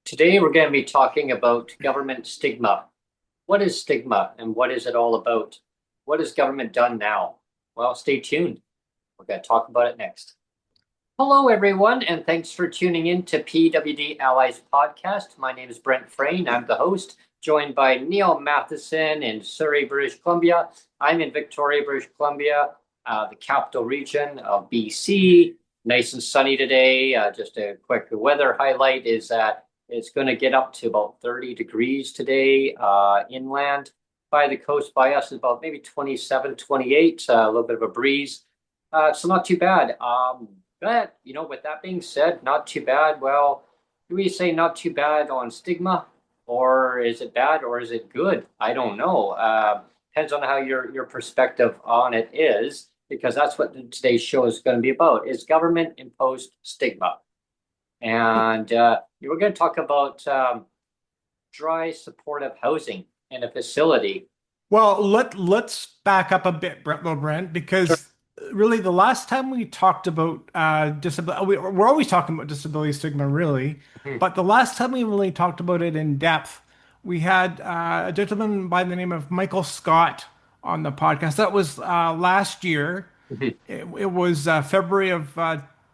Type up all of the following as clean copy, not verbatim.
Today we're going to be talking about government stigma. What is stigma and what is it all about? What has government done now? Well, stay tuned. We're going to talk about it next. Hello, everyone, and thanks for tuning in to PWD Allies podcast. My name is Brent Frain. I'm the host, joined by Neil Matheson in Surrey, British Columbia. I'm in Victoria, British Columbia, the capital region of BC. Nice and sunny today. Just a quick weather highlight is that it's going to get up to about 30 degrees today inland. By the coast by us is about maybe 27, 28, a little bit of a breeze. So not too bad. But, with that being said, not too bad. Well, do we say not too bad on stigma? Or is it bad or is it good? I don't know. Depends on how your perspective on it is, because that's what today's show is going to be about, is government-imposed stigma. And we're going to talk about dry supportive housing in a facility. Well, let's back up a bit, Brent, because really the last time we talked about disability, we're always talking about disability stigma, really, Mhm. but the last time we really talked about it in depth, we had a gentleman by the name of Michael Scott on the podcast. That was last year. Mhm. It was February of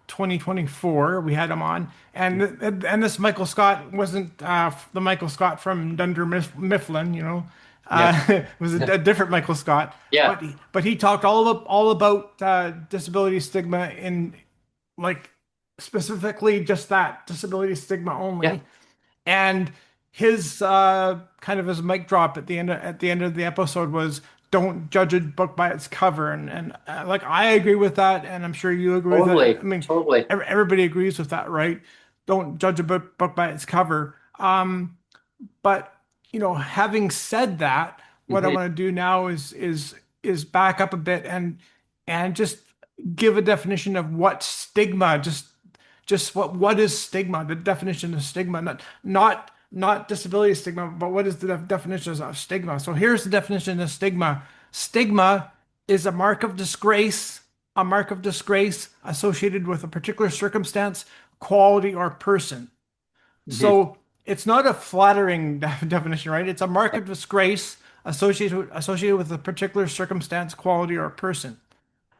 2024. We had him on, and this Michael Scott wasn't the Michael Scott from Dunder Mifflin, Yeah. it was a different Michael Scott, Yeah. but he talked all about disability stigma in, like, specifically just that disability stigma Yeah. only. And his kind of his mic drop at the end of the episode was, "Don't judge a book by its cover," and like, I agree with that, and I'm sure you agree with that. Totally. I mean, Totally. everybody agrees with that, right? Don't judge a book by its cover. But having said that, what I Mhm. want to do now is back up a bit and just give a definition of what stigma, just what is stigma, the definition of stigma, not disability stigma, but what is the definition of stigma. So here's the definition of stigma. Stigma is a mark of disgrace associated with a particular circumstance, quality, or person. Mhm. So it's not a flattering definition, right? It's a mark of disgrace associated with a particular circumstance, quality, or person.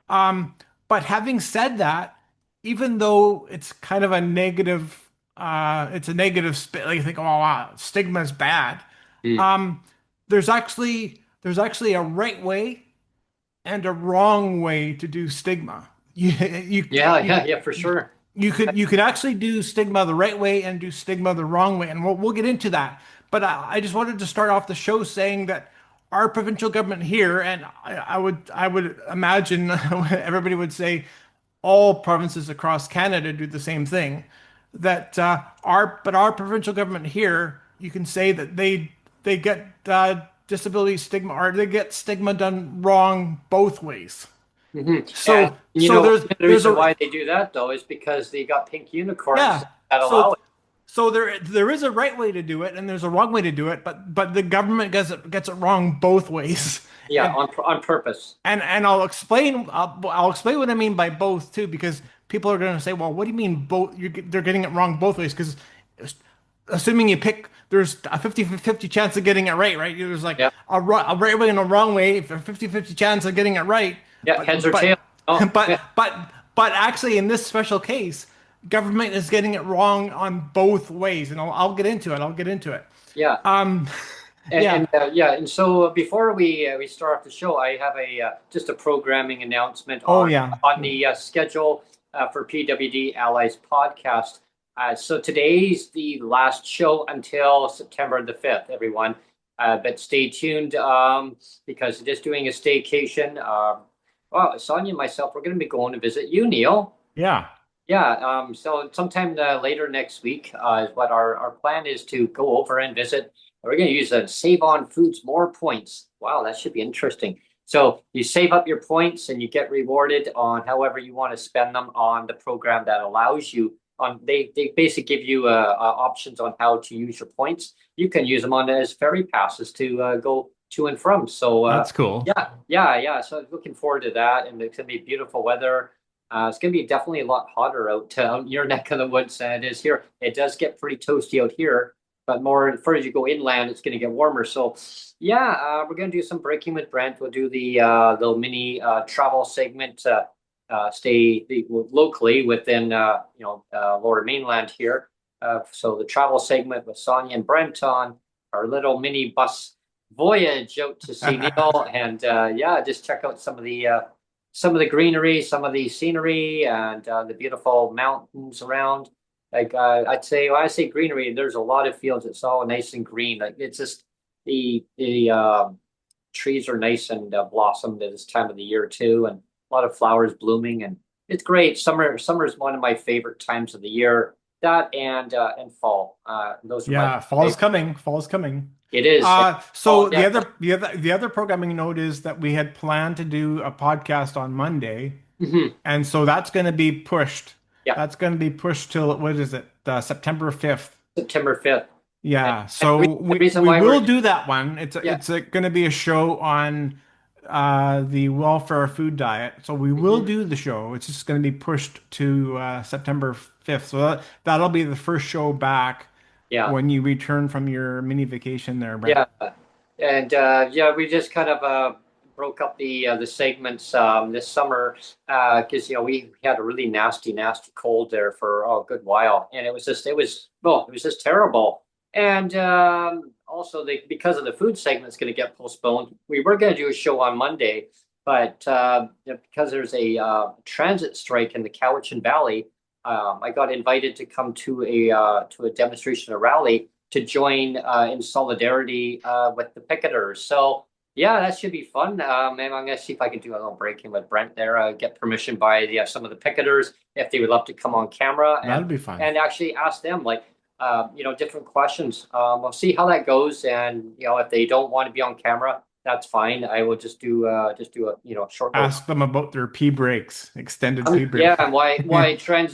But having said that, even though it's kind of a negative, it's a negative spin. Like, you think, oh wow, stigma is bad. Mhm. Um, there's actually a right way and a wrong way to do stigma. You you Yeah. you Yeah. Yeah. For sure. you could actually do stigma the right way and do stigma the wrong way, and we'll get into that. But I just wanted to start off the show saying that our provincial government here, and I would imagine everybody would say all provinces across Canada do the same thing. That our provincial government here, you can say that they get disability stigma, or they get stigma done wrong both ways. And So so the there's reason a why they do that though is because they got pink unicorns Yeah. that allow So it. so there is a right way to do it and there's a wrong way to do it, but the government gets it wrong both ways. Yeah. On purpose. And I'll explain what I mean by both too, because people are going to say, well, what do you mean both? They're getting it wrong both ways, because assuming you pick, there's a 50-50 chance of getting it right, right? There's like Yeah. a right way and a wrong way, a 50-50 chance of getting it right. Yeah. Heads But or tails. but Oh. Yeah. but actually, in this special case, government is getting it wrong on both ways, and I'll get into it. I'll get into it. Yeah. Um, And yeah. yeah, and so before we start off the show, I have a just a programming announcement Oh on yeah. the schedule for PWD Allies podcast. So today's the last show until September the 5th, everyone. But stay tuned because just doing a staycation. Well, Sonia and myself, we're going to be going to visit you, Neil. Yeah. Yeah, so sometime later next week is what our plan is, to go over and visit. We're going to use a Save on Foods More points. Wow, that should be interesting. So you save up your points and you get rewarded on however you want to spend them on the program that allows you on. They basically give you options on how to use your points. You can use them on as ferry passes to go to and from. So That's cool. yeah. So looking forward to that, and it's going to be beautiful weather. It's going to be definitely a lot hotter out your neck of the woods than it is here. It does get pretty toasty out here, but more the further you go inland, it's going to get warmer. So, yeah, we're going to do some breaking with Brent. We'll do the little mini travel segment. Locally within Lower Mainland here. So the travel segment with Sonia and Brent on our little mini bus voyage out to see Neil, and yeah, just check out some of the greenery, some of the scenery, and the beautiful mountains around. Like I'd say, when I say greenery, there's a lot of fields. It's all nice and green. Like it's just the trees are nice and blossomed at this time of the year too, and a lot of flowers blooming, and it's great. Summer is one of my favorite times of the year. That and fall. Those are my Yeah, fall is favorite. coming. Fall is coming. It is. So Fall the definitely. other programming note is that we had planned to do a podcast on Monday, Mhm. and so that's going to be pushed. Yeah, That's going to be pushed till what is it? September 5th. September 5th. And, Yeah, and so the we reason we why we're will do that one. yeah. It's going to be a show on the welfare food diet. So we will Mhm. do the show. It's just going to be pushed to September 5th. So that'll be the first show back Yeah. when you return from your mini vacation there, Brent. Yeah, and yeah, we just kind of broke up the segments this summer because we had a really nasty cold there for a good while, and it was just terrible. And also because of the food segment's going to get postponed, we were going to do a show on Monday, but because there's a transit strike in the Cowichan Valley, I got invited to come to a demonstration, a rally to join in solidarity with the picketers. So yeah, that should be fun. And I'm gonna see if I can do a little break-in with Brent there. Get permission by some of the picketers if they would love to come on camera That'll be fun. and actually ask them like different questions. We'll see how that goes, and if they don't want to be on camera, that's fine. I will just do a short little. Ask them about their pee breaks, extended pee break. Yeah, and why trans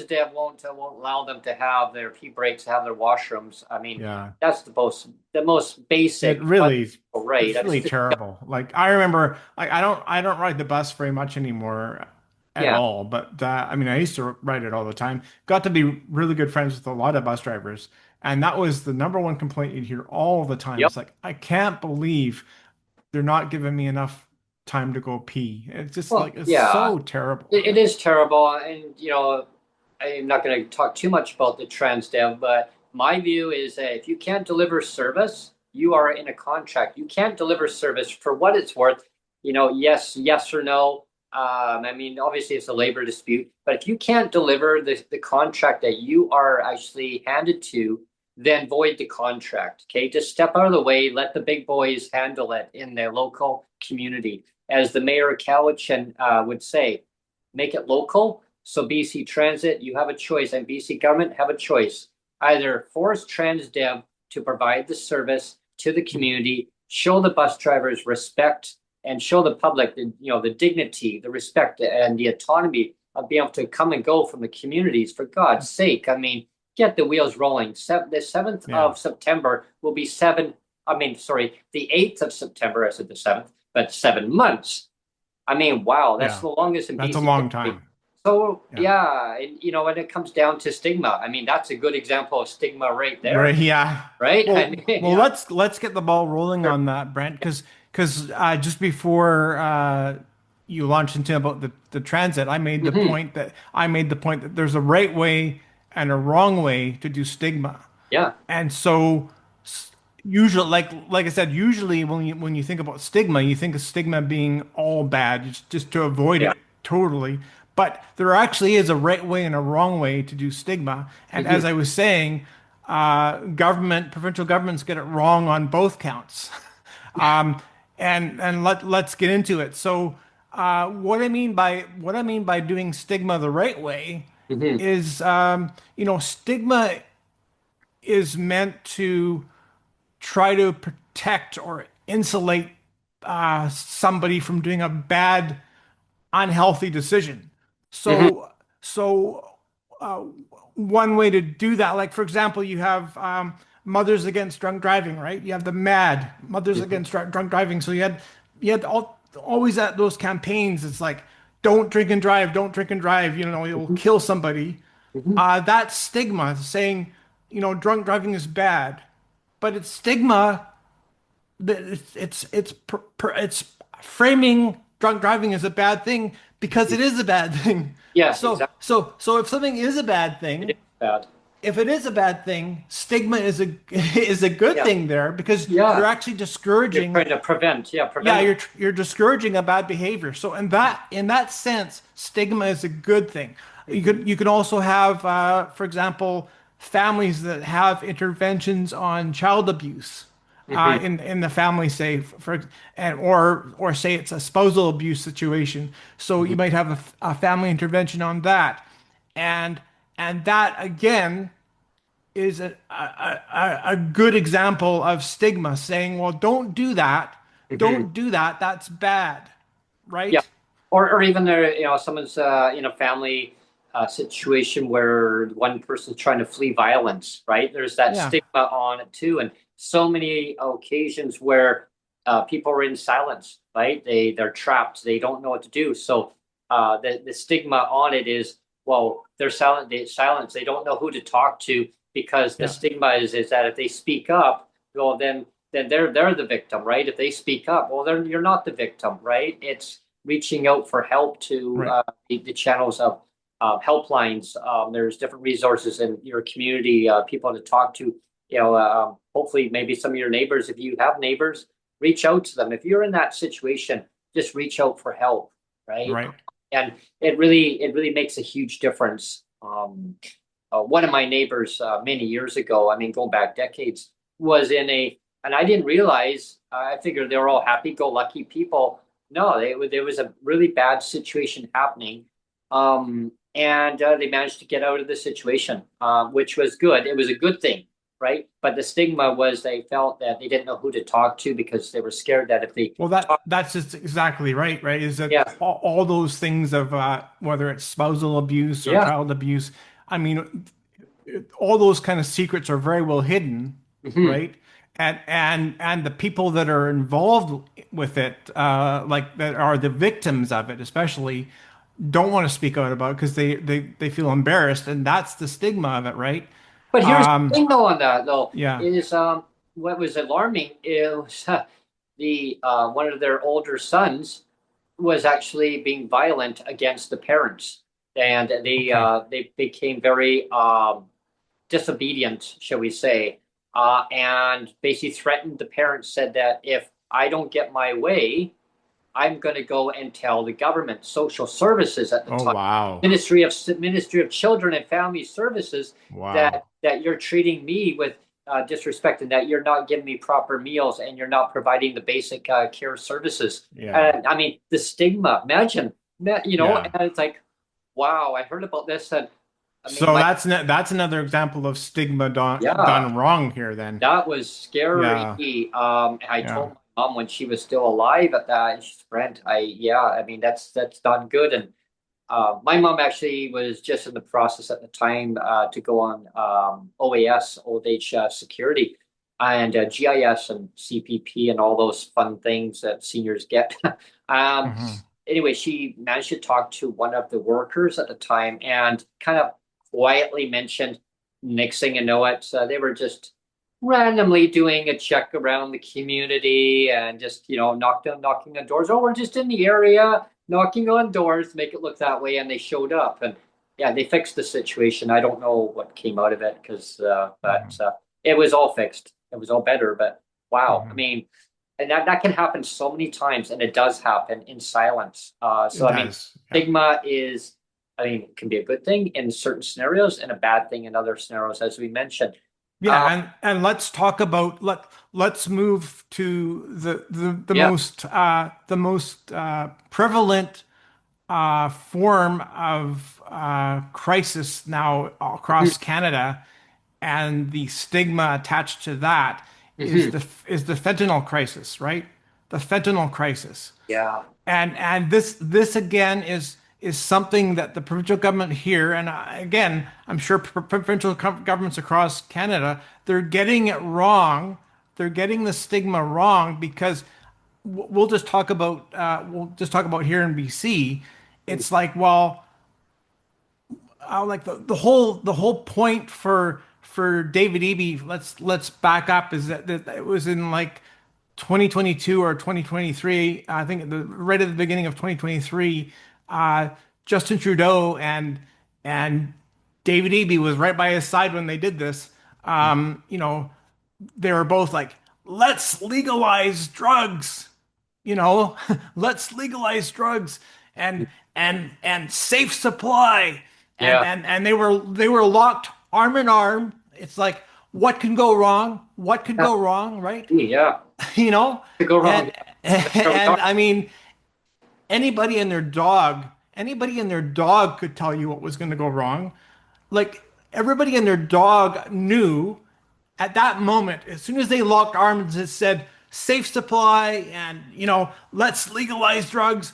dev won't allow them to have their pee breaks, have their washrooms. I mean, Yeah. that's the most It basic, really, right? it's That's really just, terrible. Like I remember, like I don't ride the bus very much anymore at yeah, all. But I mean, I used to ride it all the time. Got to be really good friends with a lot of bus drivers, and that was the number one complaint you'd hear all the time. yep. It's like I can't believe they're not giving me enough time to go pee. It's just Well, like it's yeah, so terrible. it is terrible, and I'm not going to talk too much about the trans dev, but my view is that if you can't deliver service, you are in a contract. You can't deliver service for what it's worth. Yes or no. I mean, obviously it's a labor dispute, but if you can't deliver the contract that you are actually handed to, then void the contract. Okay, just step out of the way. Let the big boys handle it in their local community. As the mayor of Cowichan would say, make it local. So BC Transit, you have a choice, and BC government have a choice. Either force Transdev to provide the service to the community, show the bus drivers respect, and show the public the dignity, the respect, and the autonomy of being able to come and go from the communities. For God's sake, I mean, get the wheels rolling. The 7th Yeah, of September will be seven. I mean, sorry, the 8th of September. I said the 7th, but 7 months. I mean, wow, that's yeah, the longest in that's a BC long history. time. So Yeah. yeah, and when it comes down to stigma, I mean, that's a good example of stigma right there, Right, yeah. right? I Well, mean, well, let's get the ball rolling sure. on that, Brent, because just before you launched into about the transit, Hmm. I made the point that there's a right way and a wrong way to do stigma, Yeah. and so usually, like I said, usually when you think about stigma, you think of stigma being all bad, just to avoid Yeah. it totally. But there actually is a right way and a wrong way to do stigma. And Hmm. as I was saying, provincial governments get it wrong on both counts. Um, and let's get into it. So, what I mean by doing stigma the right way Hmm. is, stigma is meant to try to protect or insulate somebody from doing a bad, unhealthy decision. Hmm. So uh, one way to do that, like for example, you have Mothers Against Drunk Driving, right? You have the MAD, Mothers Hmm. Against Drunk Driving. So you had always at those campaigns. It's like don't drink and drive, don't drink and drive, you'll Mhm. kill somebody. Mhm. That stigma saying, drunk driving is bad, but it's stigma that it's framing drunk driving as a bad thing because Mhm. it is a bad thing. Yeah, So exactly. so if something is a bad It thing, is bad. if it is a bad thing, stigma is a is a good Yeah. thing there because you're Yeah. actually You're discouraging. trying to prevent. Yeah, Yeah, prevent it. you're discouraging a bad behavior. So in that sense, stigma is a good thing. Mhm. You can also have, for example, families that have interventions on child abuse Mhm. in the family, say and or say it's a spousal abuse situation. So you Mhm. might have a family intervention on that, and and that again is a good example of stigma saying, well, don't do that. Mhm. Don't do that. That's bad. Yeah. Right? Or even there, someone's in a family situation where one person's trying to flee violence, right? There's that Yeah. stigma on it too, and so many occasions where people are in silence, right? They're trapped. They don't know what to do. So the stigma on it is, well, they're silent. They silence. They don't know who to talk to because the Yeah. stigma is that if they speak up, well, then they're the victim, right? If they speak up, well, then you're not the victim, right? It's reaching out for help to Right. the channels of helplines. There's different resources in your community, people to talk to. Hopefully, maybe some of your neighbors, if you have neighbors, reach out to them. If you're in that situation, just reach out for help, right? Right. And it really makes a huge difference. One of my neighbors many years ago, I mean, going back decades, was in and I didn't realize. I figured they were all happy-go-lucky people. No, there was a really bad situation happening, and they managed to get out of the situation, which was good. It was a good thing, right? But the stigma was they felt that they didn't know who to talk to because they were scared that if they Well, talk, that's just exactly right. Right? Is that yeah, all those things of whether it's spousal abuse or yeah, child abuse? I mean, all those kind of secrets are very well hidden, hmm. right? And the people that are involved with it, like that are the victims of it, especially, don't want to speak out about it because they feel embarrassed, and that's the stigma of it, right? But here's the Um, thing, though, on that though, yeah. is what was alarming is the one of their older sons was actually being violent against the parents, and Okay. they became very disobedient, shall we say, and basically threatened the parents. Said that if I don't get my way, I'm going to go and tell the government, social services at the Oh time, wow. Ministry of Children and Family Services, Wow. that you're treating me with disrespect and that you're not giving me proper meals and you're not providing the basic care services. Yeah. And I mean, the stigma. Imagine, Yeah. and it's like, wow, I heard about this, and I mean, So that's another example of stigma yeah, done wrong here then. that was scary. Yeah. I Yeah. told my mom when she was still alive at that, and she's Brent. Yeah, I mean that's not good. And my mom actually was just in the process at the time to go on OAS, old age security, and GIS and CPP and all those fun things that seniors get. um, Hmm. anyway, she managed to talk to one of the workers at the time and kind of quietly mentioned, next thing you know it, they were just randomly doing a check around the community and just, knocking on doors. Oh, we're just in the area knocking on doors, make it look that way, and they showed up. And yeah, they fixed the situation. I don't know what came out of it because, but Hmm. it was all fixed. It was all better. But wow, I Hmm. mean, and that can happen so many times, and it does happen in silence. So It I mean, does. Yeah. stigma is, I mean, it can be a good thing in certain scenarios and a bad thing in other scenarios, as we mentioned. Yeah, Uh, and let's talk about let's move to the yeah. most prevalent form of crisis now Mhm. across Canada, and the stigma attached to that Mhm. is the fentanyl crisis, right? The fentanyl crisis. Yeah. And this again is something that the provincial government here, and again, I'm sure provincial governments across Canada, they're getting it wrong. They're getting the stigma wrong because we'll just talk about here in BC. it's like, well, like the whole point for David Eby, let's back up, is that it was in like 2022 or 2023, I think right at the beginning of 2023, Justin Trudeau and David Eby was right by his side when they did this. You know, they were both like, let's legalize drugs, you know, let's legalize drugs and safe supply. And Yeah. and they were locked arm in arm. It's like, what can go wrong? What could Yeah. go wrong, right? Yeah. You know? To go wrong. And That's where we are. and I mean, anybody and their dog could tell you what was going to go wrong. Like, everybody and their dog knew at that moment, as soon as they locked arms, it said safe supply and, let's legalize drugs.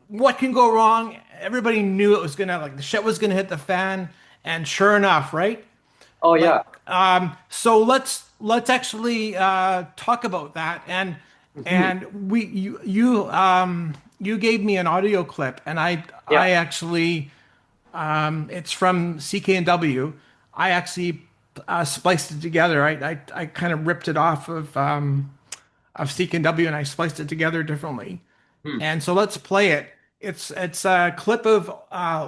What can go wrong? Everybody knew it was gonna, like, the shit was gonna hit the fan, and sure enough, right? Oh Like, yeah. so let's actually talk about that. And Mhm. and we you gave me an audio clip, and I Yeah. I actually, it's from CKNW. I actually spliced it together. I kind of ripped it off of CKNW, and I spliced it together differently. Hmm. And so let's play it. It's a clip of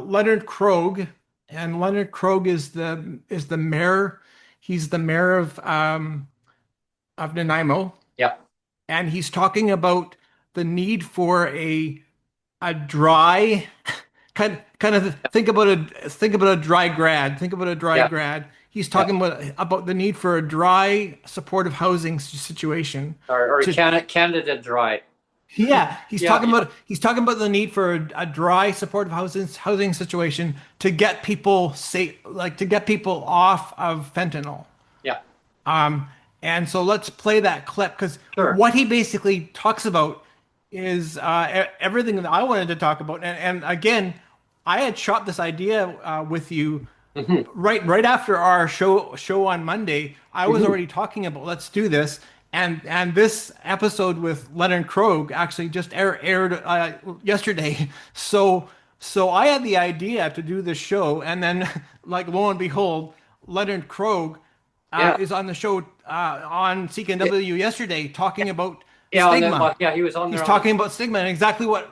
Leonard Krog, and Leonard Krog is the mayor. He's the mayor of Nanaimo, Yeah. and he's talking about the need for a dry kind of think about a dry grad. Think about a dry Yeah. grad. He's Yeah. talking about the need for a dry supportive housing situation Or to Canada Dry. yeah, Yeah. Yeah. he's talking about the need for a dry supportive housing situation to get people safe, like to get people off of fentanyl. Yeah. And so let's play that clip, because Sure. what he basically talks about is everything that I wanted to talk about. And again, I had shot this idea with you Hmm. right after our show on Monday. I was Hmm. already talking about, let's do this, and this episode with Leonard Krog actually just aired yesterday. So I had the idea to do this show, and then like, lo and behold, Leonard Krog Yeah. is on the show on CKNW yesterday talking about Yeah. stigma. Yeah, he was on He's there on the talking about stigma, and exactly what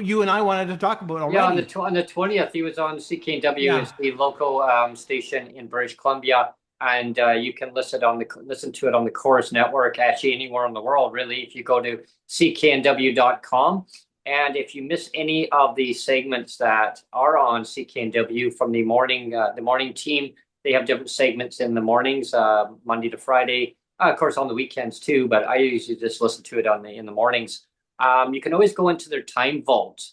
you and I wanted to talk about yeah already. on the 20th. He was on CKW, Yeah. is the local station in British Columbia, and you can listen to it on the Chorus Network, actually anywhere in the world, really, if you go to cknw.com. And if you miss any of the segments that are on CKNW from the morning team, they have different segments in the mornings, Monday to Friday, of course on the weekends too. But I usually just listen to it in the mornings. You can always go into their time vault,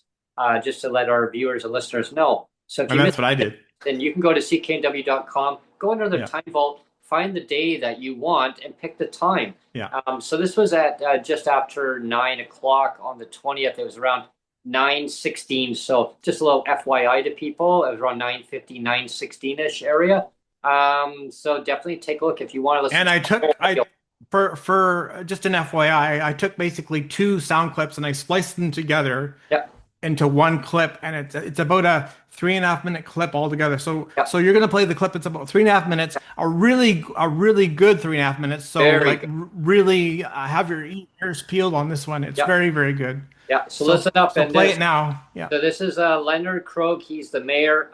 just to let our viewers and listeners know. So if And you miss that's what I it, did. then you can go to cknw.com, go under their Yeah. time vault, find the day that you want, and pick the time. Yeah. So this was at just after 9 o'clock on the 20th. It was around 9:16. So just a little FYI to people, it was around 9:50, 9:16-ish area. So definitely take a look if you want to listen And to I the whole took I audio. for just an FYI, I took basically two sound clips and I spliced them together Yeah, into one clip, and it's about a 3.5 minute clip altogether. So yeah, so you're gonna play the clip. It's about 3.5 minutes, a really good 3.5 minutes. So very like, good. really have your ears peeled on this one. It's Yeah, very, very good. yeah. So So listen up, so and play it this now. Yeah. So this is Leonard Krog. He's the mayor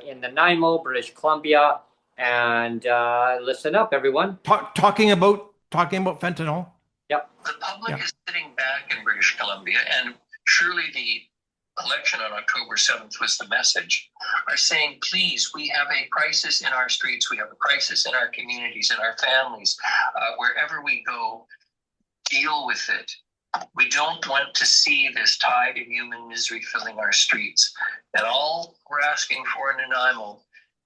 in Nanaimo, British Columbia. And listen up, everyone. Talking about fentanyl. Yep. The public Yeah. is sitting back in British Columbia, and surely the election on October 7th was the message, are saying, please, we have a crisis in our streets, we have a crisis in our communities, in our families, wherever we go, deal with it. We don't want to see this tide of human misery filling our streets. And all we're asking for in Nanaimo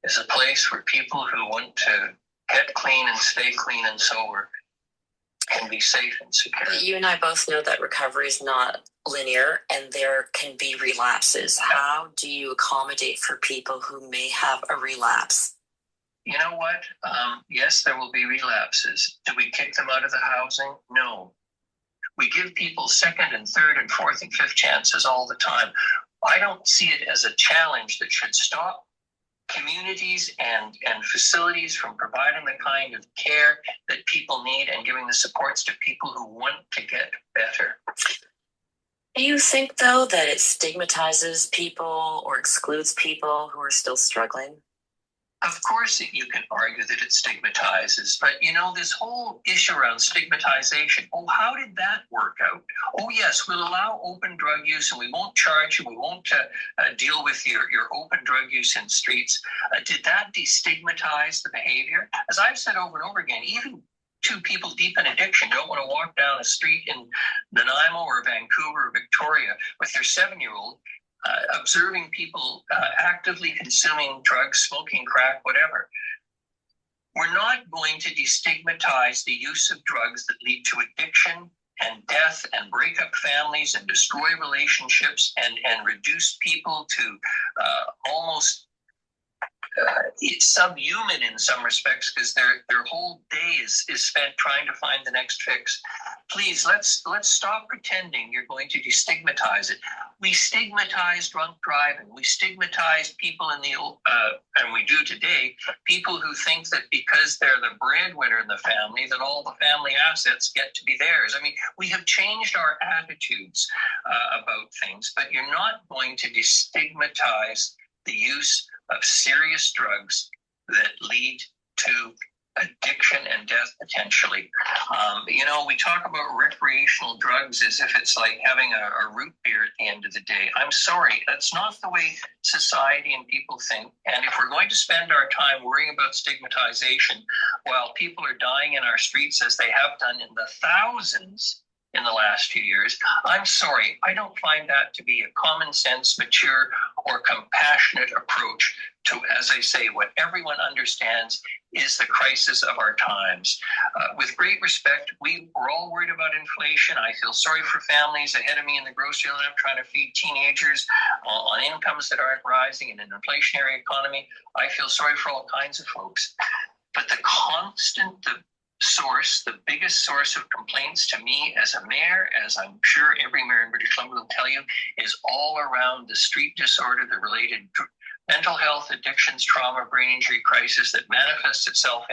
is a place where people who want to get clean and stay clean and sober can be safe and secure. You and I both know that recovery is not linear and there can be relapses. How do you accommodate for people who may have a relapse? You know what? Yes, there will be relapses. Do we kick them out of the housing? No. We give people second and third and fourth and fifth chances all the time. I don't see it as a challenge that should stop communities and facilities from providing the kind of care that people need and giving the supports to people who want to get better. Do you think, though, that it stigmatizes people or excludes people who are still struggling? Of course, you can argue that it stigmatizes, but this whole issue around stigmatization, how did that work out? Oh, yes, we'll allow open drug use and we won't charge you, we won't deal with your open drug use in streets. Did that destigmatize the behavior? As I've said over and over again, even two people deep in addiction don't want to walk down a street in Nanaimo or Vancouver or Victoria with their 7-year-old observing people actively consuming drugs, smoking crack, whatever. We're not going to destigmatize the use of drugs that lead to addiction and death and break up families and destroy relationships and reduce people to almost it's subhuman in some respects because their whole day is spent trying to find the next fix. Please, let's stop pretending you're going to destigmatize it. We stigmatize drunk driving. We stigmatize people in the and we do today, people who think that because they're the breadwinner in the family, that all the family assets get to be theirs. I mean, we have changed our attitudes about things, but you're not going to destigmatize the use of serious drugs that lead to addiction and death potentially. We talk about recreational drugs as if it's like having a root beer at the end of the day. I'm sorry, that's not the way society and people think. And if we're going to spend our time worrying about stigmatization while people are dying in our streets as they have done in the thousands in the last few years, I'm sorry, I don't find that to be a common sense, mature, or compassionate approach to, as I say, what everyone understands is the crisis of our times. With great respect, we're all worried about inflation. I feel sorry for families ahead of me in the grocery line trying to feed teenagers on incomes that aren't rising in an inflationary economy. I feel sorry for all kinds of folks. But the biggest source of complaints to me as a mayor, as I'm sure every mayor in British Columbia will tell you, is all around the street disorder, the related mental health, addictions, trauma, brain injury crisis that manifests itself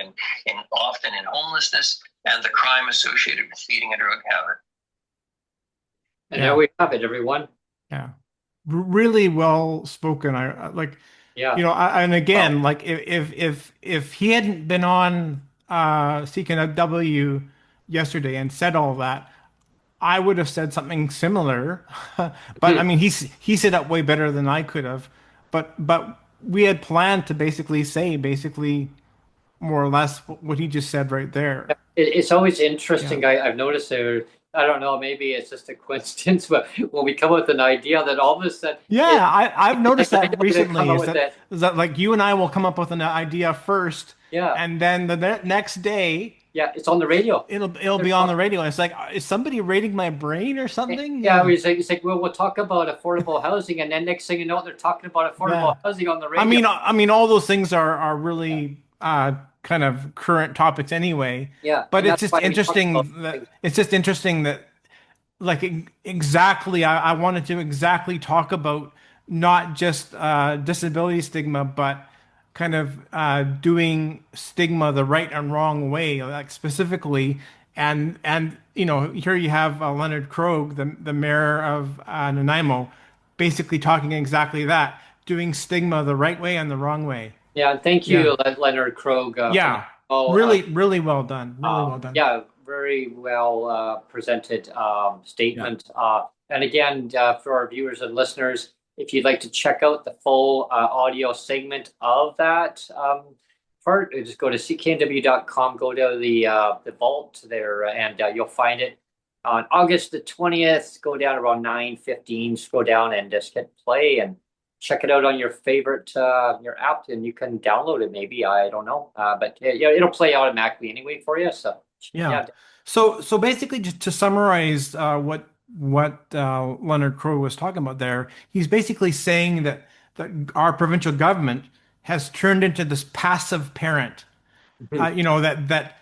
often in homelessness and the crime associated with feeding a drug habit. And there we have it, everyone. Yeah. Really well spoken. I like, Yeah. and again, like if he hadn't been on Seeking a W yesterday and said all that, I would have said something similar. But I mean, he said that way better than I could have. But we had planned to basically more or less what he just said right there. It's always interesting. I've noticed there. I don't know. Maybe it's just a coincidence, but when we come up with an idea, that all of a sudden, I've noticed that recently. Is that like you and I will come up with an idea first, yeah, and then the next day, it's on the radio. It'll be on the radio. It's like, is somebody raiding my brain or something? Yeah, it's like, well, we'll talk about affordable housing, and then next thing you know, they're talking about affordable housing on the radio. I mean, all those things are really kind of current topics anyway. Yeah, but it's just interesting that like exactly, I wanted to exactly talk about not just disability stigma, but kind of doing stigma the right and wrong way, like specifically. And here you have Leonard Krogh, the mayor of Nanaimo, basically talking exactly that, doing stigma the right way and the wrong way. Yeah, and thank you, Leonard Krogh. Really well done. Really well done. Yeah, very well presented statement. And again, for our viewers and listeners, if you'd like to check out the full audio segment of that part, just go to cknw.com, go to the vault there, and you'll find it on August the 20th. Go down around 9:15, scroll down and just hit play and check it out on your favorite your app, and you can download it. Maybe, I don't know, but it'll play automatically anyway for you. So So basically, just to summarize what Leonard Krogh was talking about there, he's basically saying that our provincial government has turned into this passive parent. That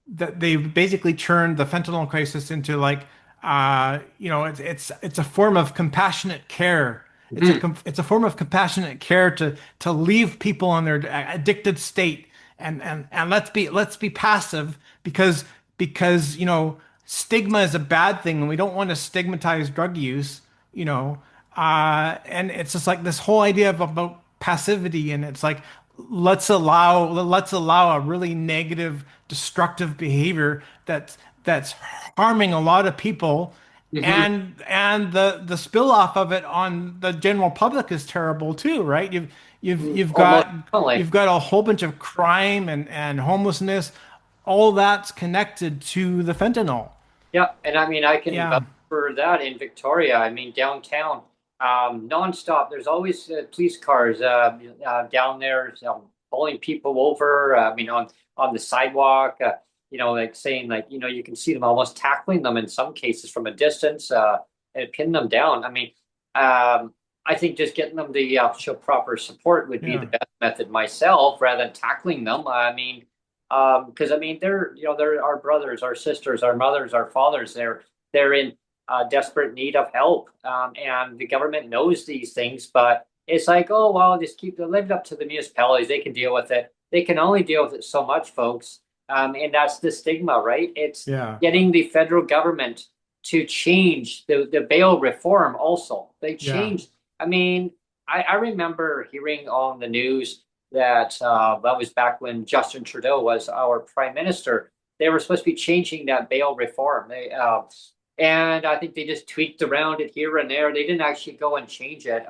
they've basically turned the fentanyl crisis into like it's a form of compassionate care. It's a form of compassionate care to leave people in their addicted state, and let's be passive because stigma is a bad thing, and we don't want to stigmatize drug use, and it's just like this whole idea about passivity, and it's like let's allow a really negative, destructive behavior that's harming a lot of people, and the spill off of it on the general public is terrible too, right? You've Almost got definitely. you've got a whole bunch of crime and homelessness, all that's connected to the fentanyl. Yeah, and I mean, I can Yeah. vouch for that in Victoria. I mean, downtown, nonstop. There's always police cars down there, pulling people over. I mean, on the sidewalk. Like saying, like, you can see them almost tackling them in some cases from a distance, and pin them down. I mean, I think just getting them to show proper support would be Yeah. the best method myself, rather than tackling them. I mean, because I mean, they're our brothers, our sisters, our mothers, our fathers. They're in desperate need of help, and the government knows these things, but it's like, oh well, just leave it up to the municipalities. They can deal with it. They can only deal with it so much, folks, and that's the stigma, right? It's Yeah. getting the federal government to change the bail reform. Also, they Yeah. changed. I mean, I remember hearing on the news that that was back when Justin Trudeau was our prime minister. They were supposed to be changing that bail reform. And I think they just tweaked around it here and there. They didn't actually go and change it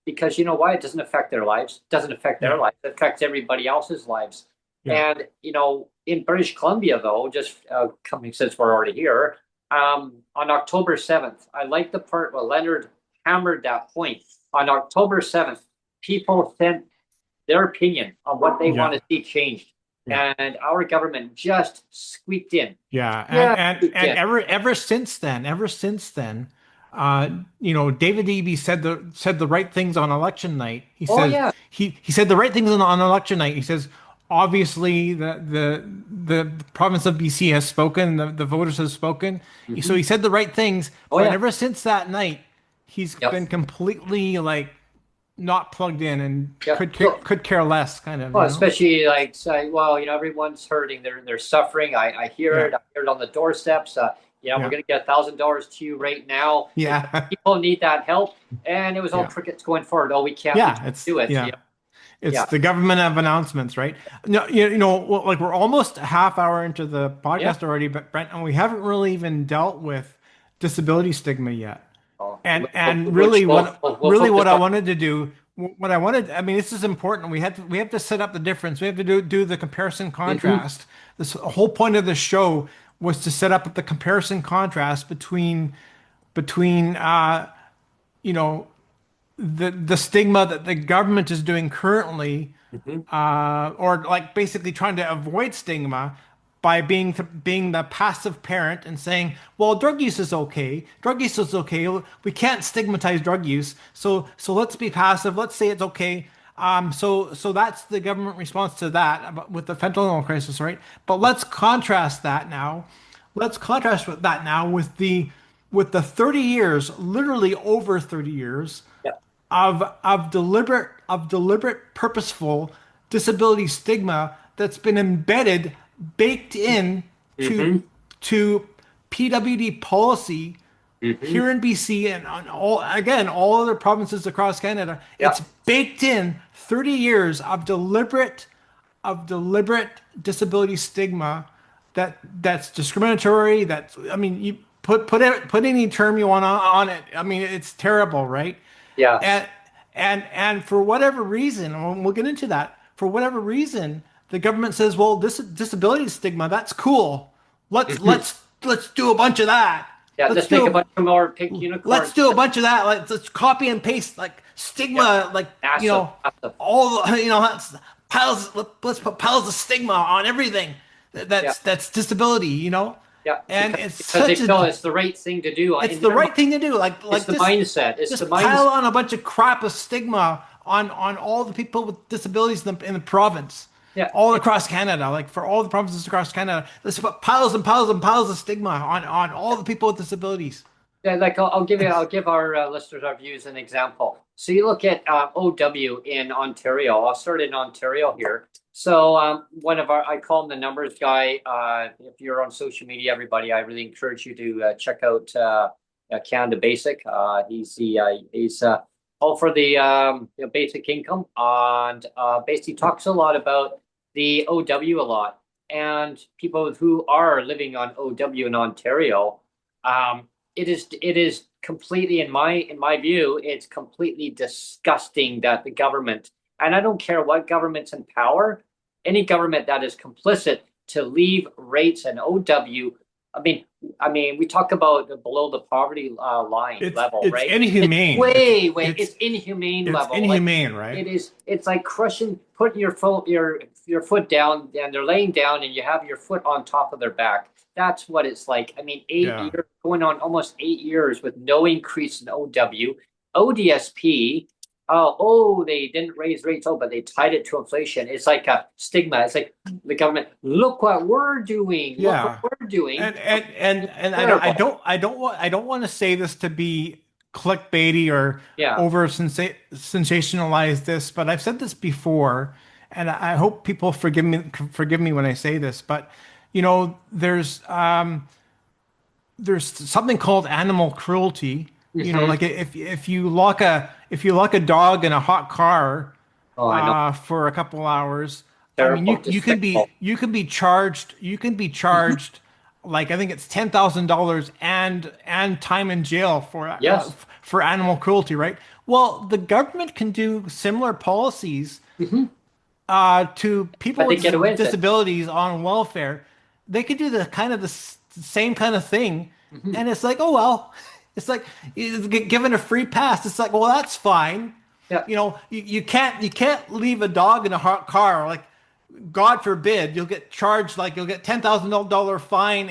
because you know why? It doesn't affect their lives. It doesn't affect their Yeah. lives. It affects everybody else's lives. Yeah. And in British Columbia, though, just coming since we're already here, on October 7th, I like the part where Leonard hammered that point. On October 7th, people sent their opinion on what they Yeah. want to see changed. Yeah. And our government just squeaked in. Yeah, Yeah, and yeah. ever since then, uh, David Eby said the right things on election night. He Oh says yeah. he said the right things on election night. He says obviously the province of BC has spoken, the voters have spoken. So he said the right things, Oh but yeah. ever since that night, he's Yep. been completely like not plugged in and Yep. could care less, kind of. Well, especially like say, well, everyone's hurting. They're suffering. I hear it. Yeah. I hear it on the doorsteps. Yeah. We're gonna get $1,000 to you right now. Yeah. People need that help. And it was all Yeah. crickets going forward. Oh, we can't Yeah, it's do it. yeah. It's Yeah. the government of announcements, right? No, well, like we're almost a half hour into the podcast already, but Brent, and we haven't really even dealt with disability stigma yet. Oh, And which really, we'll what focus I on. wanted to do, I mean, this is important. We have to set up the difference. We have to do the comparison contrast. This whole point of the show was to set up the comparison contrast between you know the stigma that the government is doing currently, or like basically trying to avoid stigma by being the passive parent and saying, well, drug use is okay. Drug use is okay. We can't stigmatize drug use. So let's be passive. Let's say it's okay. So that's the government response to that with the fentanyl crisis, right? But let's contrast that now. Let's contrast with that now with the 30 years, literally over 30 years Yeah. of deliberate purposeful disability stigma that's been embedded, baked in to PWD policy here in BC and on all other provinces across Canada. Yeah. It's baked in 30 years of deliberate disability stigma that's discriminatory. I mean, you put any term you want on it. I mean, it's terrible, right? Yeah. And for whatever reason, and we'll get into that. For whatever reason, the government says, "Well, this disability stigma, that's cool. Let's do a bunch of that. Yeah. Let's make a bunch of more pink unicorns. Let's do a bunch of that. Let's copy and paste like stigma, like Massive. all that's piles. Let's put piles of stigma on everything that's disability. Yeah. And because it's they such feel it's the right thing to do. it's the right thing to do. Like It's the just, mindset. It's just the pile mindset. on a bunch of crap of stigma on all the people with disabilities in the province. Yeah. All across Canada, like for all the provinces across Canada, let's put piles and piles and piles of stigma on all the people with disabilities. Yeah, like I'll give our listeners, our views, an example. So you look at OW in Ontario. I'll start in Ontario here. So one of our, I call him the numbers guy. If you're on social media, everybody, I really encourage you to check out Canada Basic. He's all for the basic income, and basically talks a lot about the OW a lot, and people who are living on OW in Ontario. It is completely, in my view, it's completely disgusting that the government, and I don't care what government's in power, any government that is complicit to leave rates and OW. I mean, we talk about below the poverty line level, it's right? inhumane. It's inhumane It's level. inhumane, Like, right? it's like crushing, putting your foot down, and they're laying down, and you have your foot on top of their back. That's what it's like. I mean, 8 years, going on almost 8 years with no increase in OW, ODSP. They didn't raise rates. Oh, but they tied it to inflation. It's like a stigma. It's like the government. Look what we're doing. Yeah. Look what we're doing. And I don't want to say this to be clickbaity or Yeah. over sensationalize this, but I've said this before, and I hope people forgive me when I say this, but you know, there's something called animal cruelty. You know, like if you lock a dog in a hot car Oh, I know. for a couple hours, I mean, Terrible, despicable. you can be charged like I think it's $10,000 and time in jail Yes. for animal cruelty, right? Well, the government can do similar policies to people But they with get away with it. disabilities on welfare. They could do the same kind of thing, and it's like, oh well, it's like given a free pass. It's like, well, that's fine. Yeah. You know, you can't leave a dog in a hot car. Like, God forbid, you'll get charged, like you'll get $10,000 fine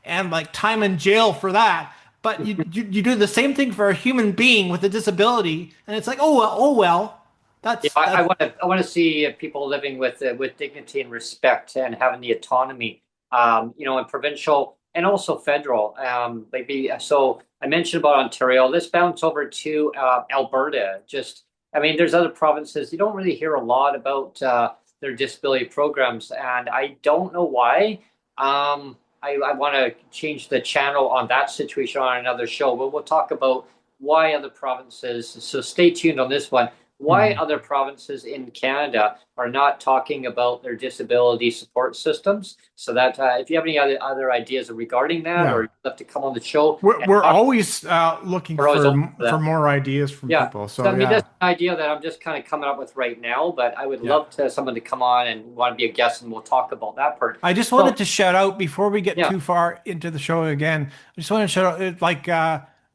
and like time in jail for that. But you do the same thing for a human being with a disability, and it's like, oh well, Yeah, I want to see people living with dignity and respect and having the autonomy, in provincial and also federal. Maybe so. I mentioned about Ontario. Let's bounce over to Alberta. I mean, there's other provinces. You don't really hear a lot about their disability programs, and I don't know why. I want to change the channel on that situation on another show, but we'll talk about why other provinces. So stay tuned on this one. Why other provinces in Canada are not talking about their disability support systems. So that if you have any other ideas regarding that, or you'd love to come on the show, we're always looking We're always open for for that. more ideas from people. So I mean, yeah. that's an idea that I'm just kind of coming up with right now, but I would love someone to come on and want to be a guest, and we'll talk about that part. I just wanted to shout out before we get Yeah. too far into the show again. I just want to shout out, like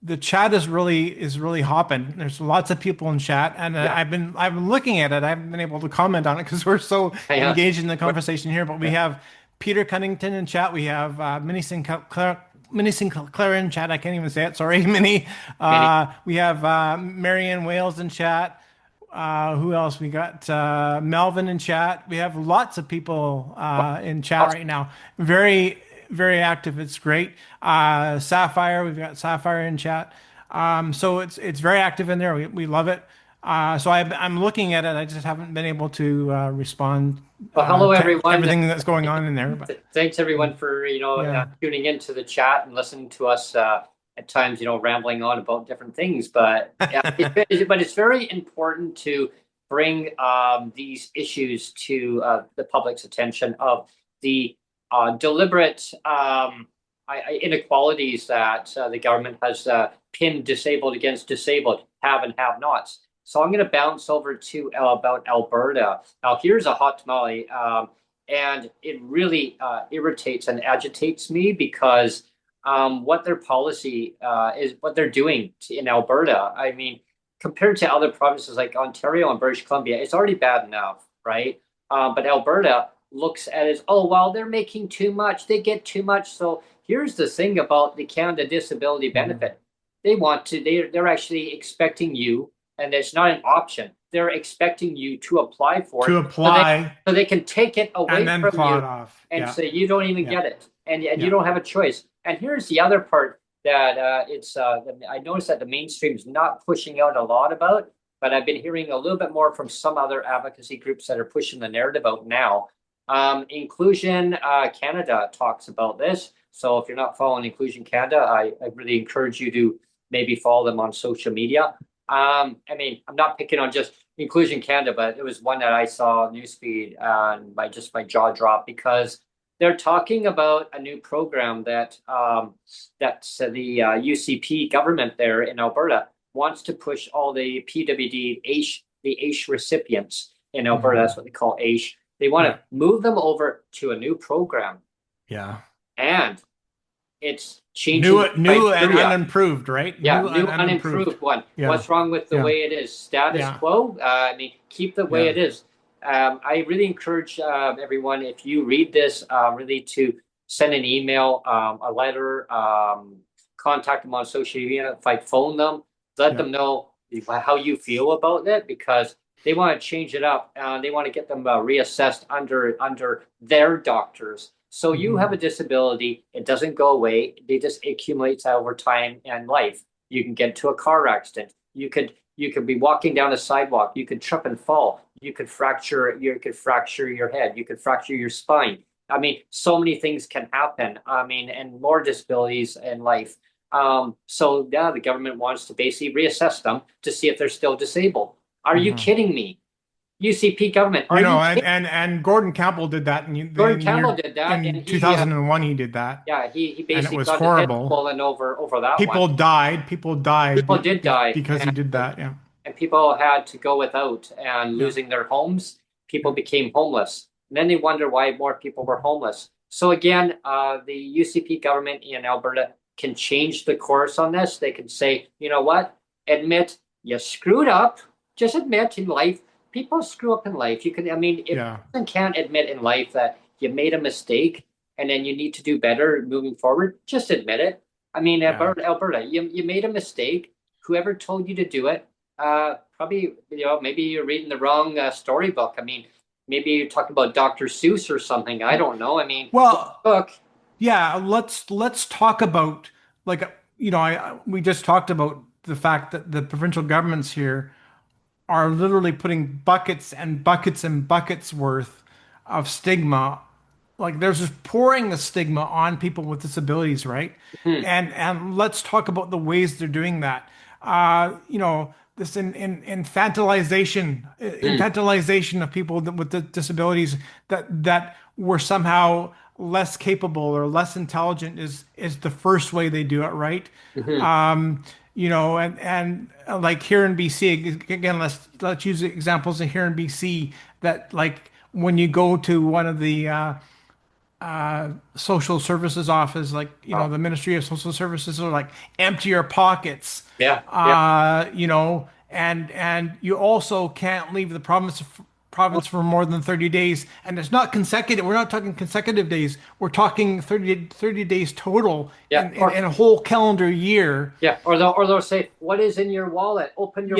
the chat is really hopping. There's lots of people in chat, and I've been looking at it. I haven't been able to comment on it because we're so engaged in the conversation here. But we have Peter Cunnington in chat. We have Minnie Sinclair in chat. I can't even say it. Sorry, Minnie. We have Marianne Wales in chat. Who else? We got Melvin in chat. We have lots of people in chat right now. Very, very active. It's great. Sapphire, we've got Sapphire in chat. So it's very active in there. We love it. So I'm looking at it. I just haven't been able to respond. Well, hello, to everyone. everything that's going on in there. But Thanks everyone for tuning into the chat and listening to us at times, rambling on about different things. But it's very important to bring these issues to the public's attention of the deliberate inequalities that the government has pinned disabled against disabled, have and have-nots. So I'm going to bounce over to about Alberta. Now, here's a hot tamale, and it really irritates and agitates me because what their policy is, what they're doing in Alberta. I mean, compared to other provinces like Ontario and British Columbia, it's already bad enough, right? But Alberta looks at it as, oh, well, they're making too much. They get too much. So here's the thing about the Canada Disability Benefit. They're actually expecting you, and it's not an option. They're expecting you to apply for it. So they can take it away from you off. and say you don't even get it. And you don't have a choice. And here's the other part. that I noticed that the mainstream is not pushing out a lot about, but I've been hearing a little bit more from some other advocacy groups that are pushing the narrative out now. Inclusion Canada talks about this. So if you're not following Inclusion Canada, I really encourage you to maybe follow them on social media. I mean, I'm not picking on just Inclusion Canada, but it was one that I saw newsfeed and my jaw dropped because they're talking about a new program that the UCP government there in Alberta wants to push all the PWD the AISH recipients in Alberta. That's what they call AISH. They want to move them over to a new program. Yeah. And it's changing new and unimproved, right? Yeah, new unimproved one. Yeah. What's wrong with the way it is? Status quo? I mean, keep the way it is. I really encourage everyone, if you read this, really to send an email, a letter, contact them on social media, if I phone them, let them know how you feel about it, because they want to change it up. They want to get them reassessed under their doctors. So you have a disability, it doesn't go away. It just accumulates over time and life. You can get into a car accident. You could be walking down a sidewalk. You could trip and fall. You could fracture your head. You could fracture your spine. I mean, so many things can happen. I mean, and more disabilities in life. So yeah, the government wants to basically reassess them to see if they're still disabled. Are you kidding me? UCP government. And Gordon Campbell did that. Gordon Campbell did that in 2001. He did that. Yeah, he basically and it was got horrible. Fallen over that. People one. died. People died. People did die because he did that. Yeah. And people had to go without and losing their homes. People became homeless, and then they wonder why more people were homeless. So again, the UCP government in Alberta can change the course on this. They can say, you know what? Admit you screwed up. Just admit in life. People screw up in life. You can, I mean, if a person can't admit in life that you made a mistake and then you need to do better moving forward, just admit it. I mean, Alberta, you made a mistake. Whoever told you to do it, probably, maybe you're reading the wrong storybook. I mean, maybe you're talking about Dr. Seuss or something. I don't know. I mean, book. Yeah, let's talk about, like, we just talked about the fact that the provincial governments here are literally putting buckets and buckets and buckets worth of stigma. Like, there's just pouring the stigma on people with disabilities, right? And let's talk about the ways they're doing that. This infantilization of people with disabilities that were somehow less capable or less intelligent is the first way they do it, right? And like here in BC, again, let's use examples of here in BC, that like when you go to one of the social services office, like, the Ministry of Social Services, are like, empty your pockets. And you also can't leave the province for more than 30 days. And it's not consecutive. We're not talking consecutive days. We're talking 30 days total in a whole calendar year. Yeah. Or they'll say, what is in your wallet? Open your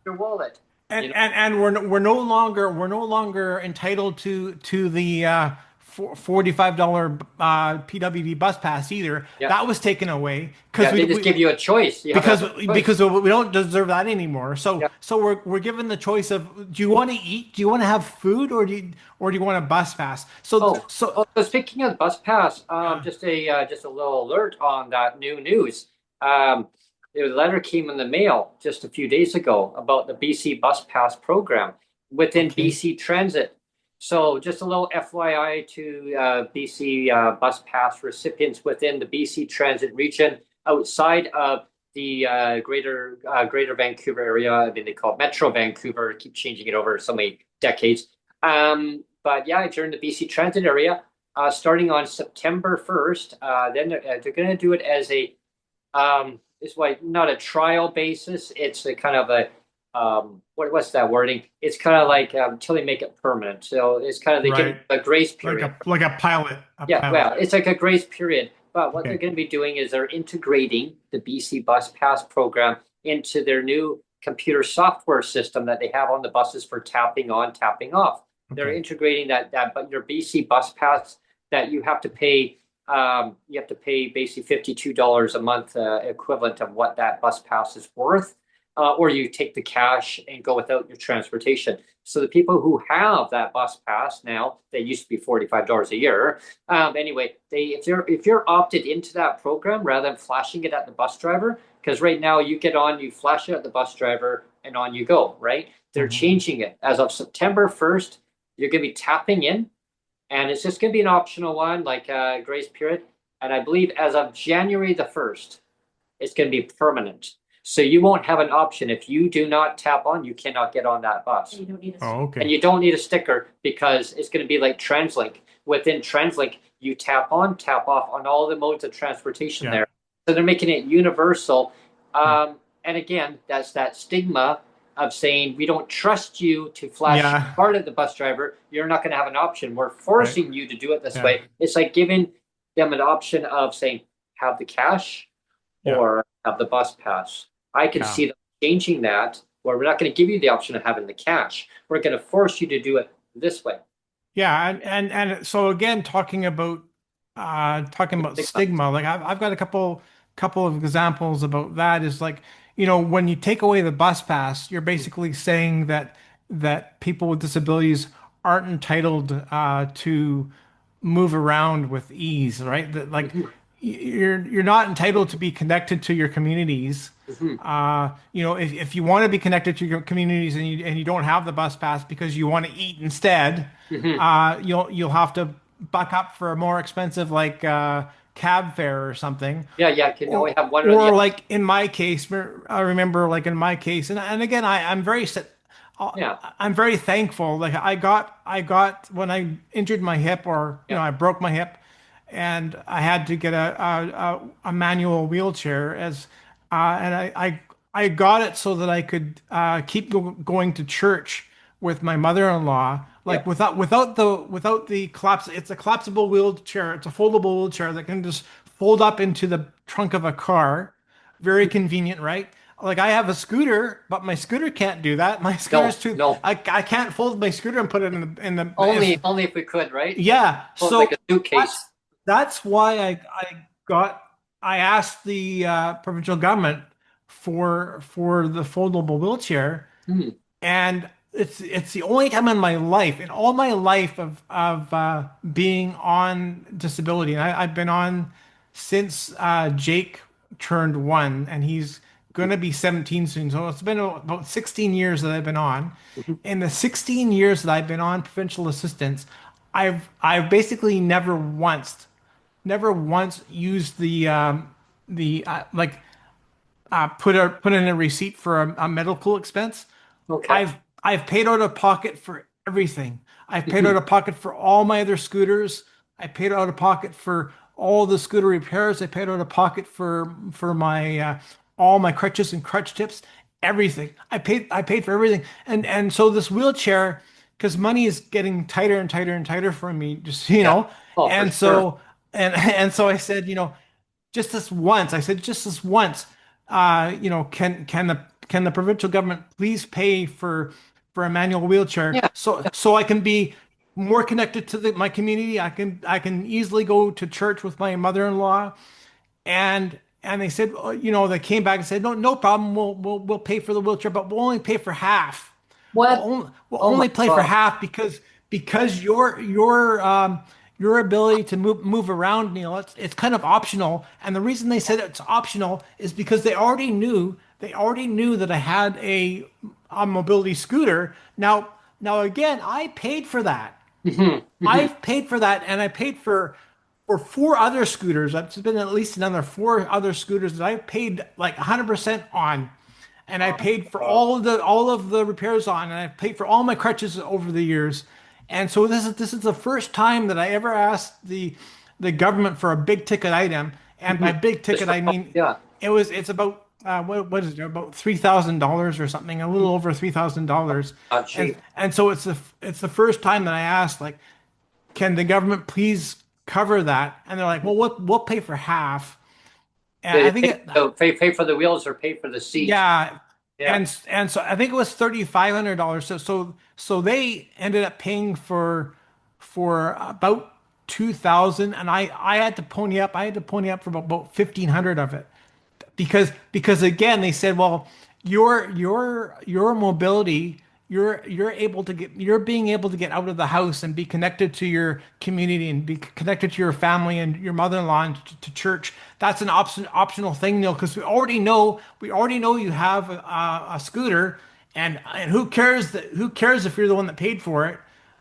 wallet. And we're no longer entitled to the $45 PWD bus pass either. That was taken away because they just give you a choice. Because we don't deserve that anymore. So we're given the choice of, do you want to eat? Do you want to have food, or do you want a bus pass? So speaking of bus pass, just a little alert on that new news. The letter came in the mail just a few days ago about the BC bus pass program within BC Transit. So just a little FYI to BC bus pass recipients within the BC Transit region outside of the greater Vancouver area. I mean, they call it Metro Vancouver. Keep changing it over so many decades. But yeah, during the BC Transit area, starting on September 1st, then they're going to do it as a it's like not a trial basis. It's a kind of a what's that wording? It's kind of like until they make it permanent. So it's kind of they give a grace period, like a pilot. Well, it's like a grace period. But what they're going to be doing is they're integrating the BC Bus Pass program into their new computer software system that they have on the buses for tapping on, tapping off. They're integrating that, but your BC Bus Pass that you have to pay you have to pay basically $52 a month, equivalent of what that bus pass is worth. Or you take the cash and go without your transportation. So the people who have that bus pass now, they used to be $45 a year. Anyway, if you're opted into that program rather than flashing it at the bus driver, because right now you get on, you flash it at the bus driver, and on you go. Right? They're changing it as of September 1st. You're going to be tapping in, and it's just going to be an optional one, like grace period. And I believe as of January the 1st, it's going to be permanent. So you won't have an option. If you do not tap on, you cannot get on that bus. You don't need a Oh, okay. And you don't need a sticker because it's going to be like TransLink. Within TransLink, you tap on, tap off on all the modes of transportation there. So they're making it universal. And again, that's that stigma of saying we don't trust you to flash part of the bus driver. You're not going to have an option. We're forcing you to do it this way. It's like giving them an option of saying, have the cash or have the bus pass. I can see them changing that, where we're not going to give you the option of having the cash. We're going to force you to do it this way. Yeah, and so again, talking about stigma, like I've got a couple of examples about that. Is like, when you take away the bus pass, you're basically saying that people with disabilities aren't entitled to move around with ease, right? That like you're not entitled to be connected to your communities. If you want to be connected to your communities and you don't have the bus pass because you want to eat instead, you'll have to buck up for a more expensive cab fare or something. You can only have one. Or like in my case, I remember like in my case, and again, I'm very thankful. Like I got when I injured my hip, or I broke my hip, and I had to get a manual wheelchair and I got it so that I could keep going to church with my mother-in-law, like without the collapse. It's a collapsible wheelchair. It's a foldable wheelchair that can just fold up into the trunk of a car. Very convenient, right? Like I have a scooter, but my scooter can't do that. My scooter's too. No. I can't fold my scooter and put it in the only if we could, right? Yeah. Fold So like a suitcase. that's why I asked the provincial government for the foldable wheelchair, and it's the only time in all my life of being on disability, and I've been on since Jake turned 1, and he's going to be 17 soon. So it's been about 16 years that I've been on. In the 16 years that I've been on provincial assistance, I've basically never once used put in a receipt for a medical expense. Okay. I've paid out of pocket for everything. I've paid out of pocket for all my other scooters. I paid out of pocket for all the scooter repairs. I paid out of pocket for my all my crutches and crutch tips. Everything. I paid for everything. And so this wheelchair, because money is getting tighter and tighter and tighter for me, just and so and so I said, just this once. I said, just this once. Can the provincial government please pay for a manual wheelchair so I can be more connected to my community. I can easily go to church with my mother-in-law, and they said, they came back and said, no problem. We'll pay for the wheelchair, but we'll only pay for half. What? We'll only pay for half because your ability to move around, Neil, it's kind of optional. And the reason they said it's optional is because they already knew that I had a mobility scooter. Now again, I paid for that. I've paid for that, and I paid for 4 other scooters. That's been at least another 4 other scooters that I paid like 100% on. And I paid for all of the repairs on, and I paid for all my crutches over the years. And so this is the first time that I ever asked the government for a big ticket item. And by big ticket, I mean it's about what is it, about $3,000 or something, a little over $3,000. And so it's the first time that I asked, like, can the government please cover that? And they're like, well, we'll pay for half. And I think pay for the wheels or pay for the seat. Yeah. And so I think it was $3,500. So they ended up paying for about 2,000, and I had to pony up. I had to pony up for about 1,500 of it because again they said, well, your mobility, you're being able to get out of the house and be connected to your community and be connected to your family and your mother-in-law and to church. That's an optional thing, Neil, because we already know you have a scooter, and who cares if you're the one that paid for it.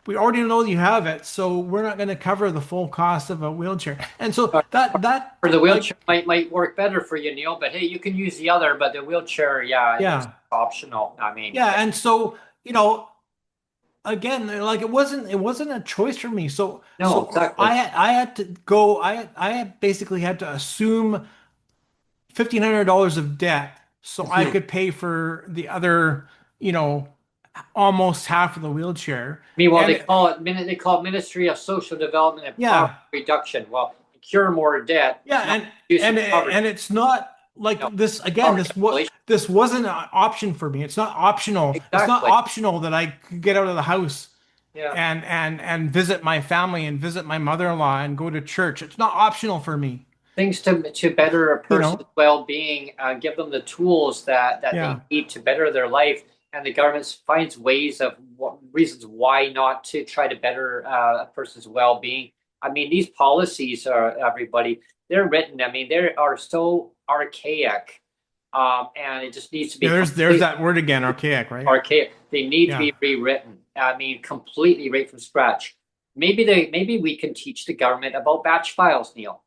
We already know you have it, so we're not going to cover the full cost of a wheelchair. And so that For the wheelchair might work better for you, Neil, but hey, you can use the other, but the wheelchair, yeah, it's yeah. optional. I mean, Yeah, and so, again, like it wasn't a choice for me. So no, so exactly. I had to go. I had basically had to assume $1,500 of debt so I Mhm. could pay for the other, you know, almost half of the wheelchair. Meanwhile, And they call it Ministry of Social Development and Poverty yeah, Reduction. Well, cure more debt, yeah, not and reduce and poverty. and it's not No, like this again. poverty escalation. This wasn't an option for me. It's not optional. It's not Exactly. optional that I could get out of the house Yeah. and visit my family and visit my mother-in-law and go to church. It's not optional for me, Things to better a you person's know? well-being, give them the tools that they Yeah. need to better their life, and the government finds ways of reasons why not to try to better a person's well-being. I mean, these policies are everybody. They're written. I mean, they are so archaic, and it just needs to Yeah, be there's completely that word again, archaic, right? archaic. They need to Yeah. be rewritten. I mean, completely right from scratch. Maybe we can teach the government about batch files, Neil,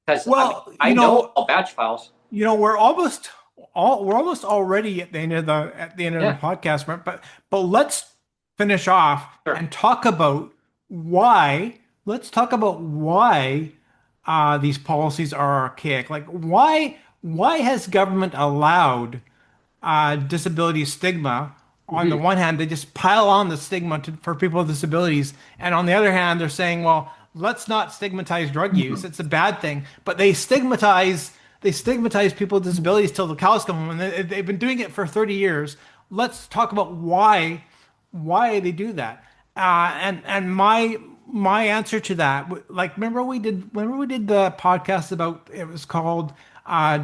because I mean, Well, I know all batch files. we're almost already at the end of the Yeah, podcast, but let's finish off sure. and talk about why. Let's talk about why these policies are archaic. Like why has government allowed disability stigma? On the Mhm. one hand, they just pile on the stigma for people with disabilities, and on the other hand, they're saying, "Well, let's not stigmatize drug use. It's a bad thing." But they stigmatize people with disabilities till the cows come home, and they've been doing it for 30 years. Let's talk about why they do that. And my answer to that, like remember we did the podcast about, it was called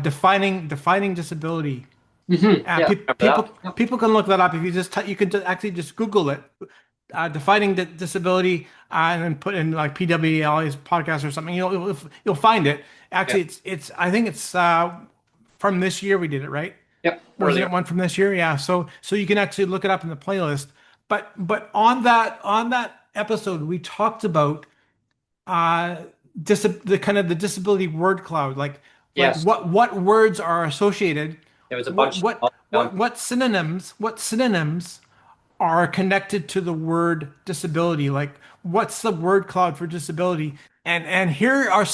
defining disability. Yeah, remember People that? Yeah, people can look that up if you just you can actually just Google it, defining disability, and then put in like PWD Allies podcast or something. You'll find it. yeah, Actually, it's I think it's from this year we did it, right? yep. Wasn't it Earlier. one from this year? Yeah. So you can actually look it up in the playlist. But on that episode we talked about uh the kind of the disability word cloud, like Yes, what words are associated, there was a what bunch. what what synonyms are connected to the word disability. Like what's the word cloud for disability? And here are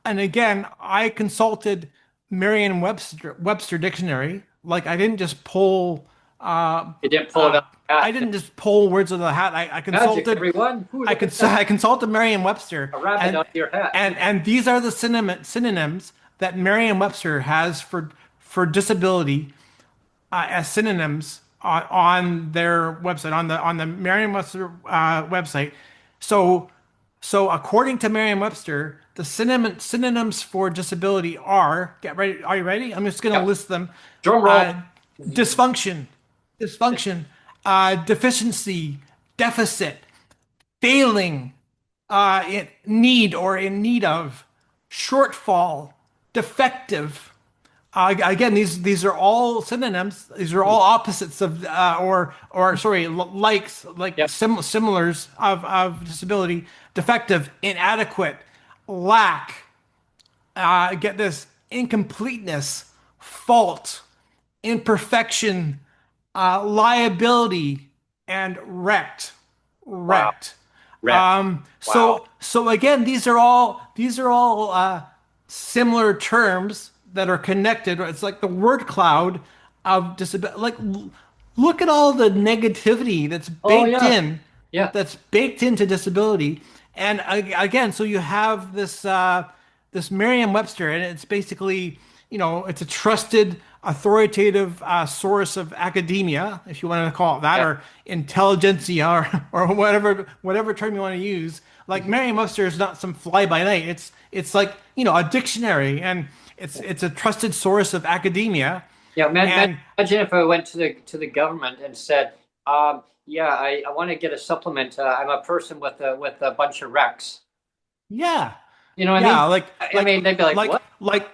and again, I consulted Merriam-Webster dictionary. Like I didn't just pull You didn't pull it uh out of the I hat. didn't just pull words out of the hat. I Magic, consulted everyone. Ooh, I look could at that. I consulted Merriam-Webster, A rabbit and out of your hat. these are the synonyms that Merriam-Webster has for disability, as synonyms on their website, on the Merriam-Webster website. So according to Merriam-Webster, the synonyms for disability are, get ready. Are you ready? I'm just going to Yep. list them. Drum Uh, roll. dysfunction, dysfunction, deficiency, deficit, failing, in need or in need of, shortfall, defective. Again, these are all synonyms. These are all opposites of, or sorry, likes, like Yep. similars of disability. Defective, inadequate, lack. Get this: incompleteness, fault, imperfection, liability, and wrecked. Wow. Wrecked. Wrecked. Wow. So again, these are all similar terms that are connected. It's like the word cloud of disability. Like look at all the negativity Oh yeah. Yeah. that's baked into disability. And again, so you have this Merriam-Webster, and it's basically, it's a trusted authoritative source of academia, if you want to call it that, Yeah. or intelligentsia, or whatever term you want to use. Like Merriam-Webster is not some fly by night. It's like, you know, a dictionary, and it's a trusted source of academia. Yeah, And imagine if I went to the government and said, yeah, I want to get a supplement. I'm a person with a bunch of wrecks. yeah, You know what I mean? yeah, I mean, they'd be like, like what? like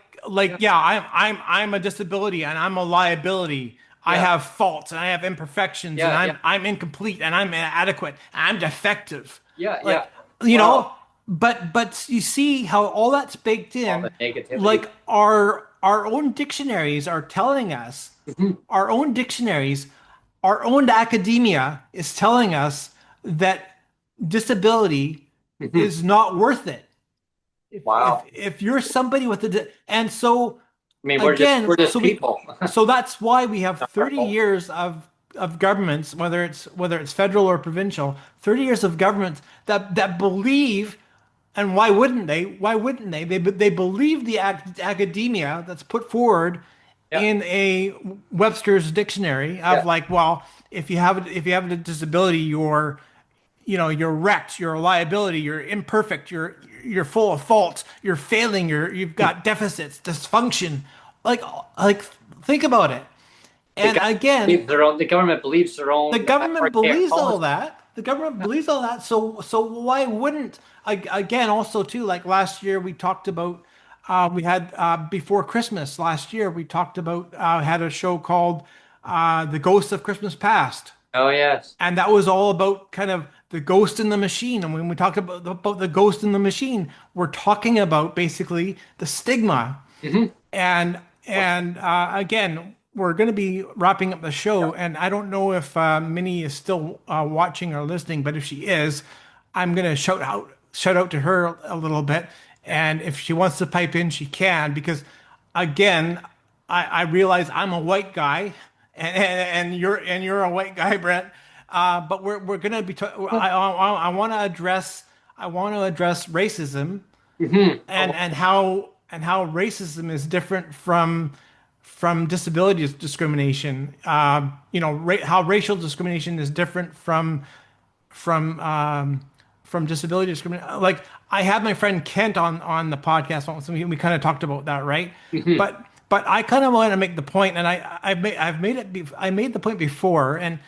Yeah, yeah, I'm a disability and I'm a liability. I yeah, have faults and I have imperfections and yeah, yeah, I'm incomplete and I'm inadequate and I'm defective. yeah, yeah. Like, you know, Wow, but you see how all that's baked all in. the negativity. Like our own dictionaries are telling us, Mhm, our own dictionaries, our own academia is telling us that disability mhm. is not worth it. Wow. If you're somebody with and so I mean, again, we're just people. so that's why we have Not our 30 fault. years of governments, whether it's federal or provincial, 30 years of governments that believe, and why wouldn't they? Why wouldn't they? They believe the academia that's put forward Yeah, in a Webster's dictionary yeah, of like, well, if you have a disability, you're wrecked, you're a liability, you're imperfect, you're full of faults, you're failing, you've got deficits, dysfunction. Like like think about it. the And government again, believes their own. The government believes their the own government archaic believes all policy. that. The government believes all that. So why wouldn't again also too, like last year we talked about we had before Christmas last year we talked about had a show called The Ghost of Christmas Past. Oh yes. And that was all about kind of the ghost in the machine. And when we talk about the ghost in the machine, we're talking about basically the stigma. Hmm. And again, we're going to be wrapping up the show, and I don't know if Minnie is still watching or listening, but if she is, I'm going to shout out to her a little bit, and if she wants to pipe in, she can, because again, I realize I'm a white guy, and you're a white guy, Brent. But we're going to be. I want to address. I want to address racism Hmm. and how racism is different from disability discrimination. How racial discrimination is different from from disability discrimination. Like I had my friend Kent on the podcast once, and we kind of talked about that, right? Hmm. But I kind of want to make the point, and I've made it. I made the point before, and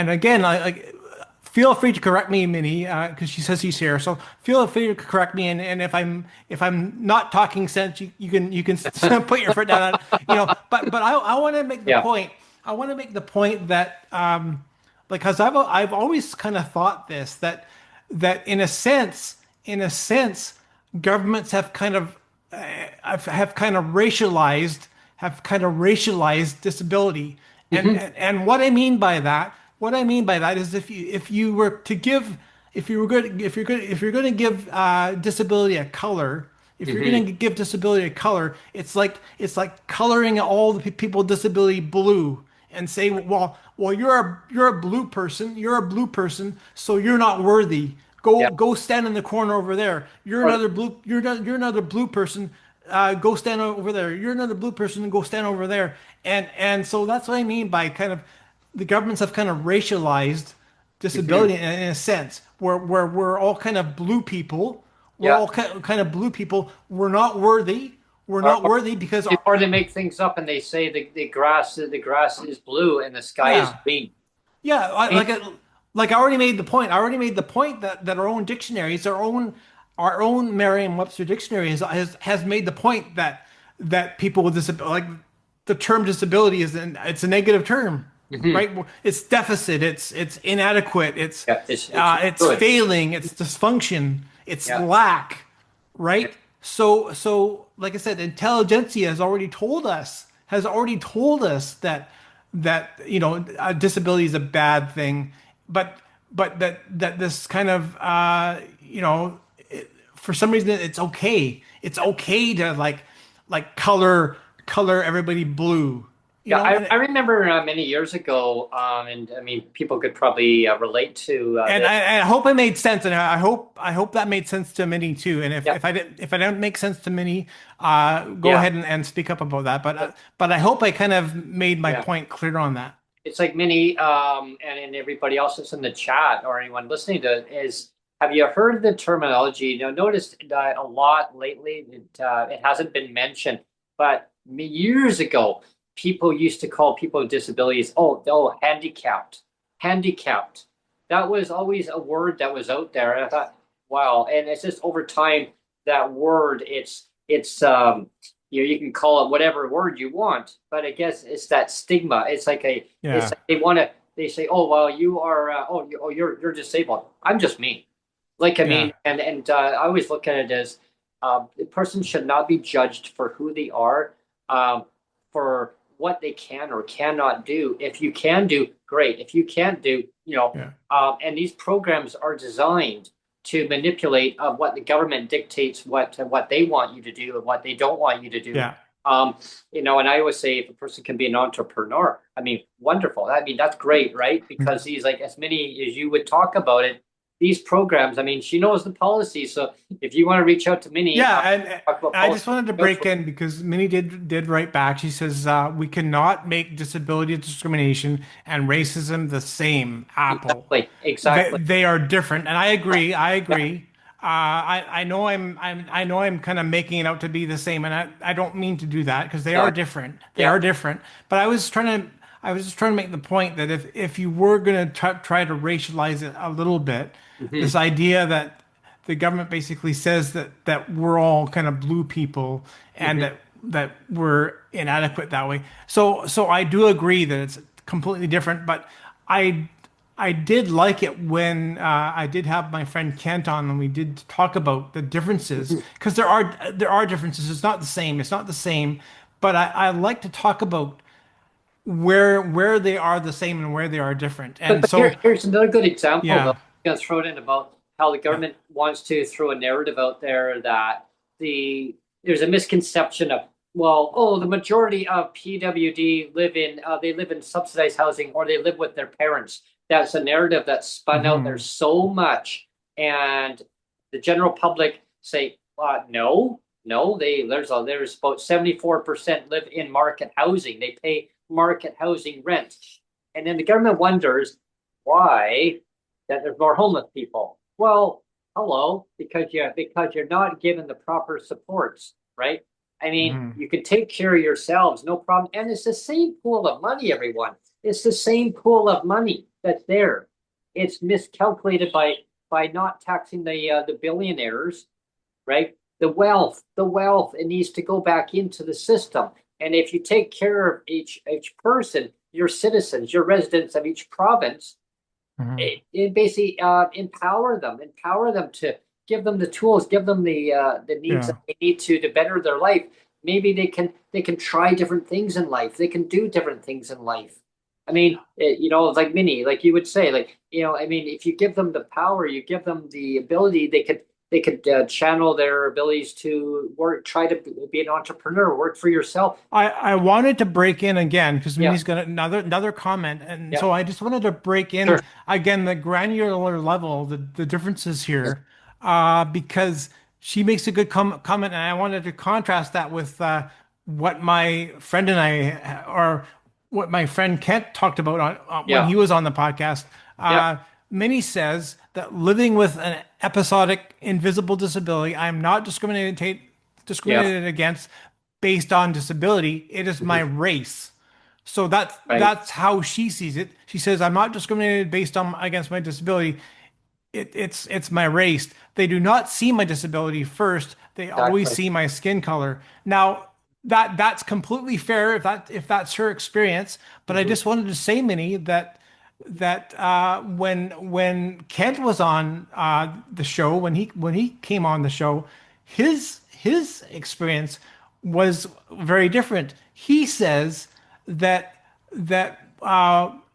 again, I like. Feel free to correct me, Minnie, because she says he's here. So feel free to correct me, and if I'm not talking sense, you can put your foot down. But I want to make the Yeah. point. I want to make the point that like, because I've always kind of thought this, that in a sense, governments have kind of have kind of racialized disability. And, Hmm. and and what I mean by that is if you were to give if you're going to give disability a color, if you're Hmm. going to give disability a color, it's like coloring all the people with disability blue and say, well, you're a blue person, so you're not worthy. Yeah. Go stand in the corner over there. Or You're another blue person. Go stand over there. You're another blue person, and go stand over there. And so that's what I mean by kind of the governments have kind of racialized mhm. disability in a sense, where we're all kind of blue people. We're Yeah. all kind of blue people. We're not worthy. We're Or, not or, worthy because or they make things up and they say the grass is blue and the sky is yeah. green. Yeah, I mean, like I already made the point. I already made the point that our own dictionaries, our own Merriam-Webster dictionary has made the point that people with disability, like the term disability it's a negative term, mhm. right? It's deficit, it's inadequate, Yeah, it's it's good. failing, it's dysfunction, it's Yeah. lack, Yeah. right? So like I said, intelligentsia has already told us that disability is a bad thing, but that this kind of for some reason it's okay. It's okay to like color everybody blue. you Yeah, know, I remember many years ago, and I mean, people could probably relate to and this. I hope it made sense, and I hope that made sense to Minnie too. And Yeah, if I didn't make sense to Minnie, go yeah, ahead and speak up about that. But I hope I kind of made my yeah. point clear on that. It's like many, and everybody else that's in the chat or anyone listening to it is, have you heard the terminology? You know, noticed a lot lately. It hasn't been mentioned, but years ago, people used to call people with disabilities, oh, handicapped, handicapped. That was always a word that was out there, and I thought, wow. And it's just over time that word, it's you can call it whatever word you want, but I guess it's that stigma. It's like it's Yeah, like they say, oh well, you are, you're disabled. I'm just me. Like I yeah, mean, and I always look at it as the person should not be judged for who they are, um, for what they can or cannot do. If you can do, great. If you can't do, yeah, and these programs are designed to manipulate what the government dictates what they want you to do and what they don't want you to do. yeah. Um, and I always say if a person can be an entrepreneur, I mean, wonderful. I mean, that's great, right? Because he's like, as many as you would talk about it, these programs, I mean, she knows the policy. So if you want to reach out to Minnie, Yeah, and talk about I just policy, wanted to break in because Minnie did write back. She says we cannot make disability discrimination and racism the same apple. exactly, exactly. They are different, and I agree. I Yeah, agree. I know I know I'm kind of making it out to be the same, and I don't mean to do that because they no, are different. They yeah, are different. But I was just trying to make the point that if you were going to try to racialize it a little bit, hmm this idea that the government basically says that we're all kind of blue people and hmm that we're inadequate that way. So I do agree that it's completely different, but I I did like it when I did have my friend Kent on and we did talk about the differences because there are differences. It's not the same. It's not the same, but I like to talk about where they are the same and where they are different. And But so here's another good example, though. yeah, I'm going to throw it in about how the yeah, government wants to throw a narrative out there that there's a misconception of, well, oh, the majority of PWD they live in subsidized housing or they live with their parents. That's a narrative that's spun out there hmm, so much, and the general public say, no, no, there's about 74% live in market housing. They pay market housing rent. And then the government wonders why that there's more homeless people. Well, hello, because you're not given the proper supports, right? I mean, hmm, you can take care of yourselves, no problem. And it's the same pool of money, everyone. It's the same pool of money that's there. It's miscalculated by not taxing the billionaires, right? The wealth, it needs to go back into the system. And if you take care of each person, your citizens, your residents of each province, hmm, it basically empower them to give them the tools, give them the needs that yeah. they need to better their life. Maybe they can try different things in life. They can do different things in life. I mean, like Minnie, like you would say, like I mean, if you give them the power, you give them the ability, they could channel their abilities to work, try to be an entrepreneur, work for yourself. I wanted to break in again because Yeah, Minnie's got another comment, and yeah, so I just wanted to break in sure. again the granular level, the differences here, because she makes a good comment, and I wanted to contrast that with what my friend and I, or what my friend Kent talked about when Yeah, he was on the podcast. yeah. Minnie says that living with an episodic invisible disability, I'm not Yeah. discriminated against based on disability. It is my Mhm. race. So that's Right. that's how she sees it. She says, I'm not discriminated based on against my disability. It's my race. They do not see my disability first. They always Exactly. see my skin color. Now that's completely fair if that's her experience. But I Mhm. just wanted to say, Minnie, that when Kent was on the show, when he came on the show, his experience was very different. He says that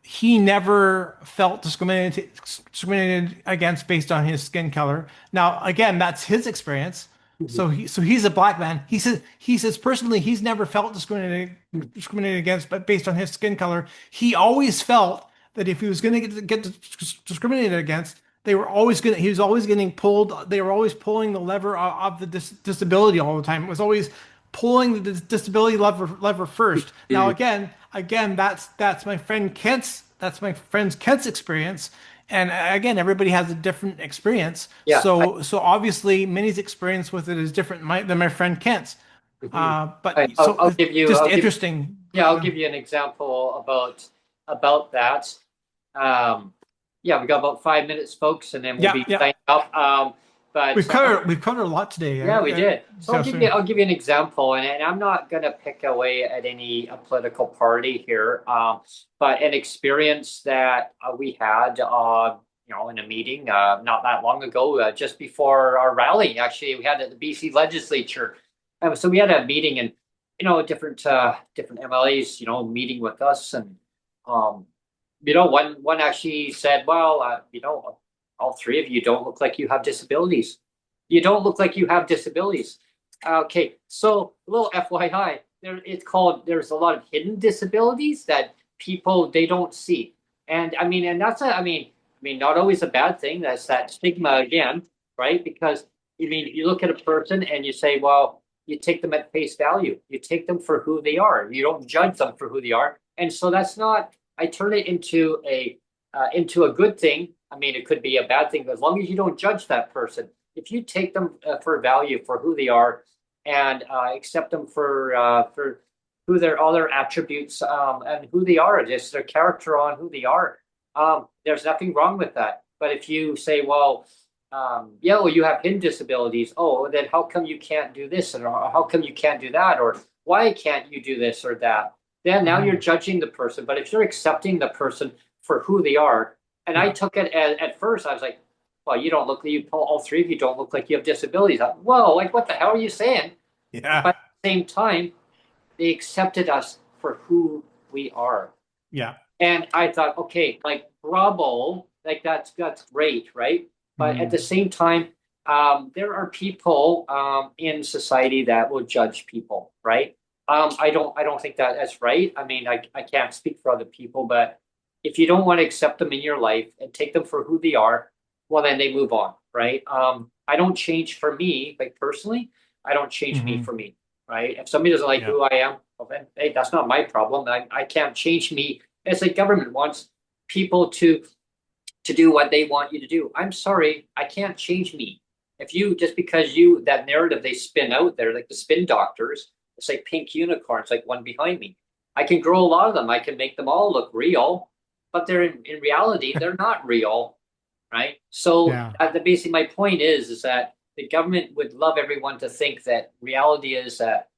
he never felt discriminated against based on his skin color. Now, again, that's his experience, So he's a black man. He says personally he's never felt discriminated against, but based on his skin color, he always felt that if he was going to get discriminated against, he was always getting pulled. They were always pulling the lever of the disability all the time. It was always pulling the disability lever first. Now again, that's my friend Kent's experience. And again, everybody has a different experience. Yeah. So obviously, Minnie's experience with it is different than my friend Kent's. But so I'll give you. just interesting. I'll give you an example about that. Yeah, we got about 5 minutes, folks, and then we'll be signing up. But we've covered a lot today. Yeah, we did. So I'll give you an example, and I'm not going to pick away at any political party here, but an experience that we had, in a meeting not that long ago, just before our rally. Actually, we had at the BC legislature. So we had a meeting, and different MLAs, meeting with us, and one actually said, well, all three of you don't look like you have disabilities. You don't look like you have disabilities. Okay, so a little FYI, there's a lot of hidden disabilities that people, they don't see. And that's not always a bad thing. That's that stigma again, right? Because you look at a person and you say, well, you take them at face value. You take them for who they are. You don't judge them for who they are. And so I turn it into a good thing. It could be a bad thing, but as long as you don't judge that person, if you take them for value for who they are, and accept them for who all their attributes and who they are, just their character on who they are, there's nothing wrong with that. But if you say, well, you have hidden disabilities, then how come you can't do this, or how come you can't do that, or why can't you do this or that? Then now you're judging the person. But if you're accepting the person for who they are, and I took it at first, I was like, well, all three of you don't look like you have disabilities. Whoa, like what the hell are you saying? Yeah. But at the same time, they accepted us for who we are. Yeah. And I thought, okay, like bravo, like that's great, right? But at the same time, there are people in society that will judge people, right? I don't think that's right. I can't speak for other people, but if you don't want to accept them in your life and take them for who they are, well, then they move on, right? I don't change for me, like personally, I don't change me for me, right? If somebody doesn't like who I am, well, then, hey, that's not my problem. I can't change me. It's like government wants people to do what they want you to do. I'm sorry, I can't change me. Just because that narrative they spin out there, like the spin doctors, it's like pink unicorns, like one behind me. I can grow a lot of them. I can make them all look real, but they're in reality, they're not real, right? So basically my point is that the government would love everyone to think that reality is that,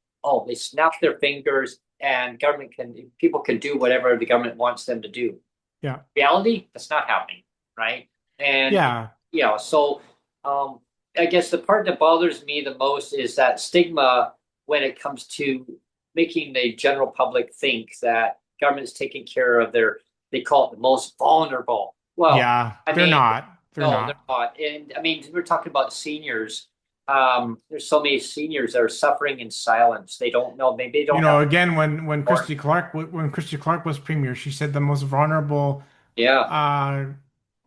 they snap their fingers and people can do whatever the government wants them to do. Yeah. Reality, that's not happening, right? And so I guess the part that bothers me the most is that stigma when it comes to making the general public think that government's taking care of they call it the most vulnerable. Well, they're not. They're not. And we're talking about seniors. There's so many seniors that are suffering in silence. They don't know. Maybe they don't know. Again, when Christy Clark was premier, she said the most vulnerable in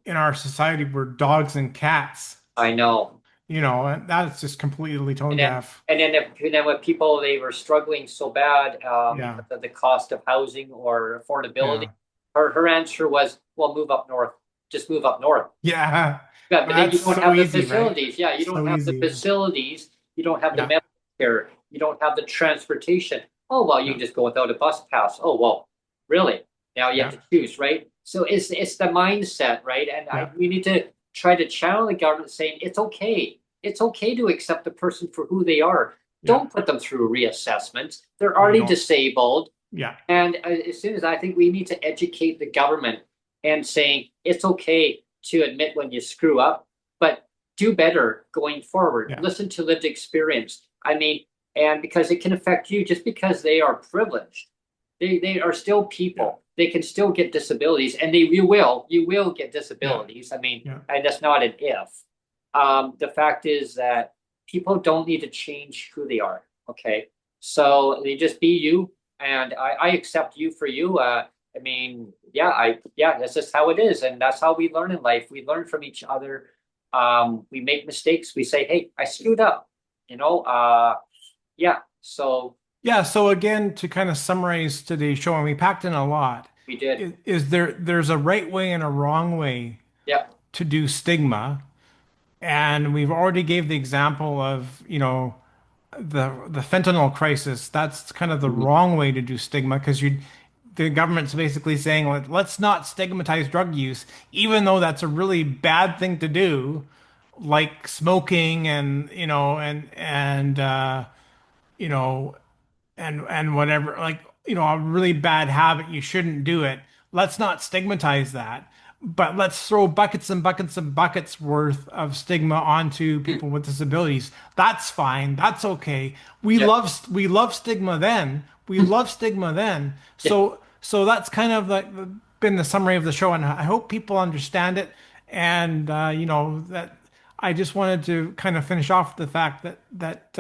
our society were dogs and cats. I know. And that's just completely tone deaf. And then when people, they were struggling so bad, the cost of housing or affordability, her answer was, well, move up north. Just move up north. Yeah. But then you don't have the facilities. Right? Yeah, you don't have the facilities. You don't have the medical care. You don't have the transportation. Oh, well, you can just go without a bus pass. Oh, well, really? Now you have to choose, right? So it's the mindset, right? And we need to try to channel the government saying it's okay. It's okay to accept the person for who they are. Don't put them through reassessments. They're already disabled. Yeah. And as soon as I think we need to educate the government and saying it's okay to admit when you screw up, but do better going forward. Yeah. Listen to lived experience. And because it can affect you just because they are privileged. They are still people. They can still get disabilities, and you will get disabilities. And that's not an if. The fact is that people don't need to change who they are. Okay, so they just be you, and I accept you for you. I mean, yeah, that's just how it is, and that's how we learn in life. We learn from each other. We make mistakes. We say, "Hey, I screwed up," you know. Yeah. So Yeah, so again, to kind of summarize today's show, and we packed in a lot, we did. there's a right way and a wrong way Yeah. to do stigma. And we've already gave the example of, the fentanyl crisis. That's kind of the Mhm. wrong way to do stigma because the government's basically saying, let's not stigmatize drug use, even though that's a really bad thing to do, like smoking and, you know, and whatever, like, a really bad habit, you shouldn't do it. Let's not stigmatize that, but let's throw buckets and buckets and buckets worth of stigma onto people with disabilities. That's fine. That's okay. Yeah. We love stigma then. We love stigma then. Yeah. So that's kind of like been the summary of the show, and I hope people understand it. And that I just wanted to kind of finish off the fact that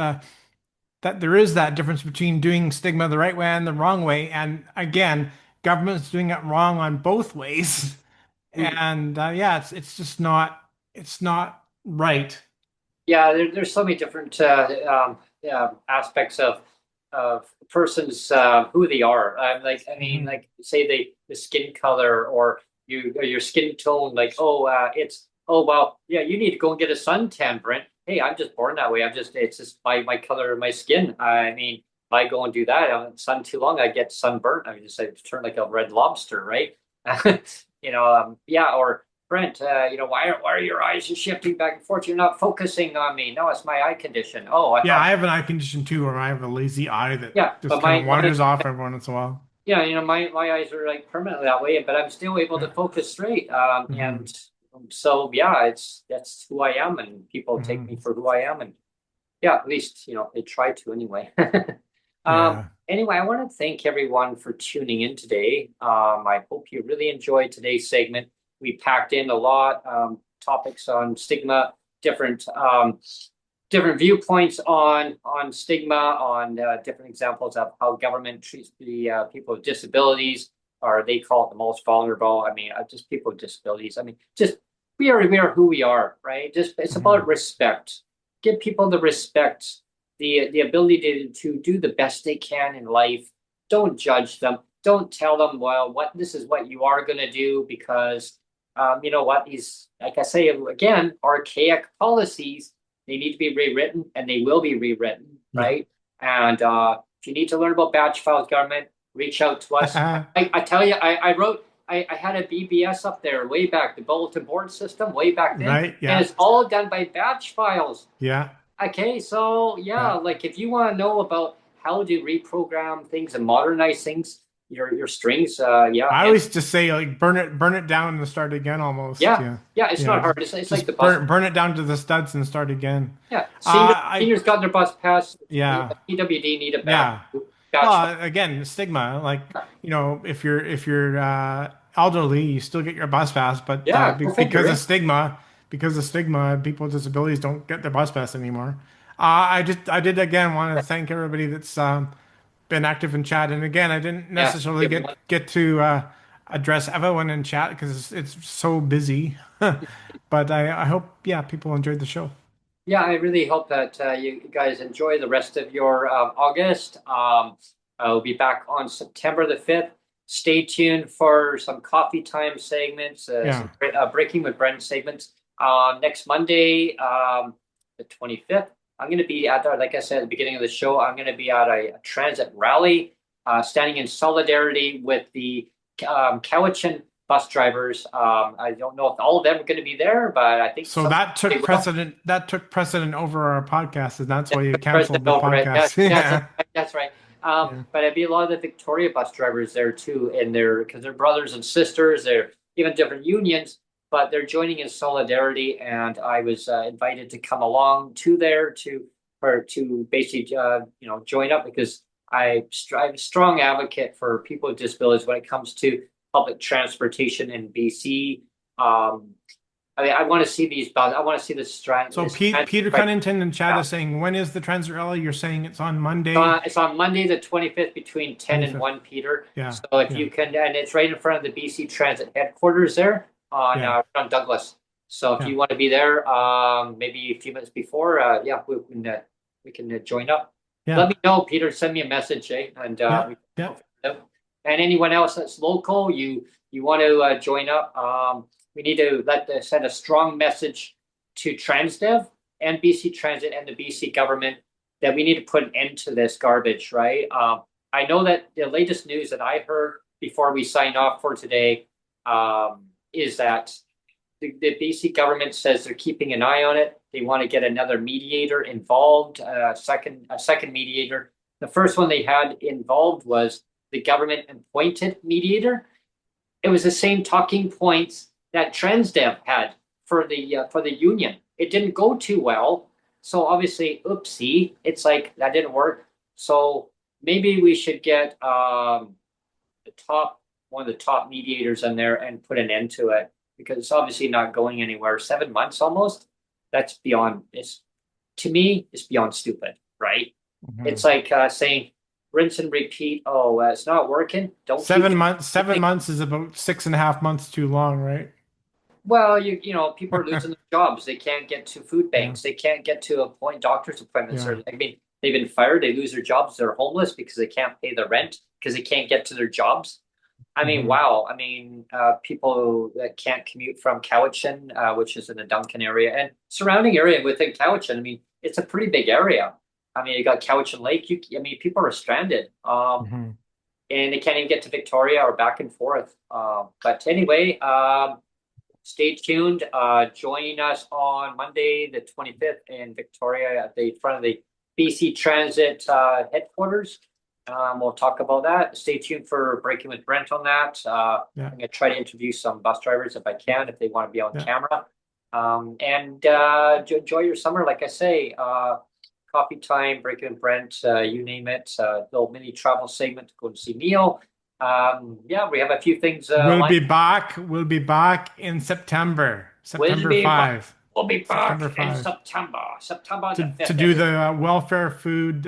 there is that difference between doing stigma the right way and the wrong way. And again, government's doing it wrong on both ways. And yeah, it's just not right. Yeah, there's so many different aspects of persons who they are. Like I mean, Mhm. like say the skin color or your skin tone. Like it's well, yeah, you need to go and get a suntan, Brent. Hey, I'm just born that way. It's just my color of my skin. I mean, if I go and do that, sun too long, I get sunburnt. I mean, just I turn like a red lobster, right? Yeah, or Brent, why are your eyes just shifting back and forth? You're not focusing on me. No, it's my eye condition. Oh, I Yeah, thought, I have an eye condition too, where I have a lazy eye that yeah, just but kind of my wanders off every once in a while. yeah, my eyes are like permanently that way, but I'm still able to Yeah. focus straight. Hmm. And so yeah, that's who I am, and people take me Hmm. for who I am, and yeah, at least they try to anyway. Yeah. Anyway, I want to thank everyone for tuning in today. I hope you really enjoyed today's segment. We packed in a lot topics on stigma, different different viewpoints on stigma, on different examples of how government treats the people with disabilities, or they call it the most vulnerable. I mean, just people with disabilities. I mean, just we are who we are, right? Just it's about Hmm. respect. Give people the respect, the ability to do the best they can in life. Don't judge them. Don't tell them, well, what this is what you are going to do because you know what? These, like I say again, archaic policies, they need to be rewritten and they will be rewritten, Yeah. right? And if you need to learn about batch files government, reach out to us. I tell you, I wrote, I had a BBS up there way back, the bulletin board system way back then, Right. and Yeah. it's all done by batch files. Yeah. Okay, so yeah, Yeah. like if you want to know about how to reprogram things and modernize things, your strings, yeah, I and always just say like burn it down and start again almost. yeah, Yeah. yeah, it's Yeah. not hard. It's like the Just bus. burn it down to the studs and start again. Yeah, I seniors got their bus pass. Yeah. PWD need a Yeah. batch. Well, again, stigma, like, if you're elderly, you still get your bus pass, but Yeah, go figure it. because of stigma, people with disabilities don't get their bus pass anymore. I did again want to thank everybody that's been active in chat, and again, I didn't Yeah, necessarily everyone. get to address everyone in chat because it's so busy. But I hope, yeah, people enjoyed the show. Yeah, I really hope that you guys enjoy the rest of your August. I'll be back on September the 5th. Stay tuned for some coffee time segments, Yeah. some breaking with Brent segments. Next Monday, the 25th, I'm going to be at, like I said at the beginning of the show, I'm going to be at a transit rally, standing in solidarity with the Cowichan bus drivers. I don't know if all of them are going to be there, but I think So some that they took will. precedent. That took precedent over our podcast, and that's Yeah, why you President canceled the over it. Yeah, podcast. that's Yeah. that's right. Yeah. But it'd be a lot of the Victoria bus drivers there too, and they're because they're brothers and sisters. They're even different unions, but they're joining in solidarity. And I was invited to come along to there to basically join up because I'm a strong advocate for people with disabilities when it comes to public transportation in BC. Um, I mean, I want to see these, I want to see the strand. So Peter Cunnington and Chad is saying, when is the transit rally? You're saying it's on Monday. It's on Monday, the 25th, between 10 and 1, Peter. Yeah. So if you can, and it's right in front of the BC Transit headquarters there on Douglas. So if you want to be there, maybe a few minutes before, we can join up. Yeah. Let me know, Peter. Send me a message, and and anyone else that's local, you want to join up. We need to send a strong message to Transdev and BC Transit and the BC government that we need to put an end to this garbage, right? I know that the latest news that I heard before we sign off for today is that the BC government says they're keeping an eye on it. They want to get another mediator involved, a second mediator. The first one they had involved was the government appointed mediator. It was the same talking points that Transdev had for the union. It didn't go too well. So obviously, oopsie, it's like that didn't work. So maybe we should get one of the top mediators in there and put an end to it, because it's obviously not going anywhere. 7 months almost. That's beyond, to me, it's beyond stupid, right? Mm-hmm. It's like saying rinse and repeat. Oh, it's not working. Don't 7 months. 7 months is about 6.5 months too long, right? Well, you know, people are losing their jobs. They can't get to food banks. They can't get to doctor's appointments. Or, I mean, they've been fired. They lose their jobs. They're homeless because they can't pay the rent because they can't get to their jobs. I mean, wow. I mean, people that can't commute from Cowichan, which is in the Duncan area and surrounding area within Cowichan. I mean, it's a pretty big area. I mean, you got Cowichan Lake. People are stranded. And they can't even get to Victoria or back and forth. But anyway, stay tuned. Join us on Monday, the 25th in Victoria at the front of the BC Transit headquarters. We'll talk about that. Stay tuned for Breaking with Brent on that. I'm going to try to interview some bus drivers if I can, if they want to be on camera. And enjoy your summer. Like I say, coffee time, Breaking with Brent, you name it. Little mini travel segment to go and see Neil. We have a few things. We'll be back in September. September 5. We'll be back in September to do the welfare food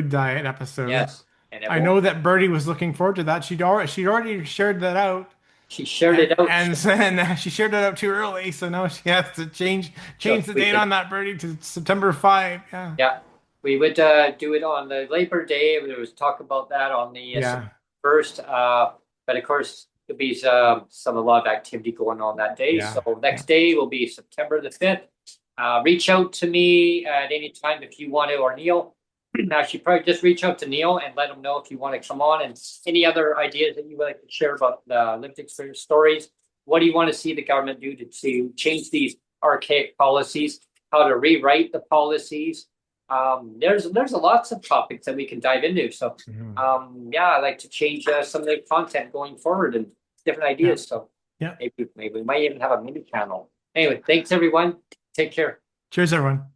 diet episode. Yes. I know that Birdie was looking forward to that. She'd already shared that out. She shared it out, and then she shared it out too early, so now she has to change the date on that, Birdie, to September 5. Yeah. We would do it on the Labor Day. There was talk about that on the 1st, but of course there'll be a lot of activity going on that day. So next day will be September the 5th. Reach out to me at any time if you want to, or Neil. Actually, probably just reach out to Neil and let him know if you want to come on, and any other ideas that you would like to share about the lived experience stories. What do you want to see the government do to change these archaic policies? How to rewrite the policies? There's lots of topics that we can dive into. So I'd like to change some of the content going forward and different ideas. So maybe we might even have a mini channel. Anyway, thanks everyone. Take care. Cheers, everyone.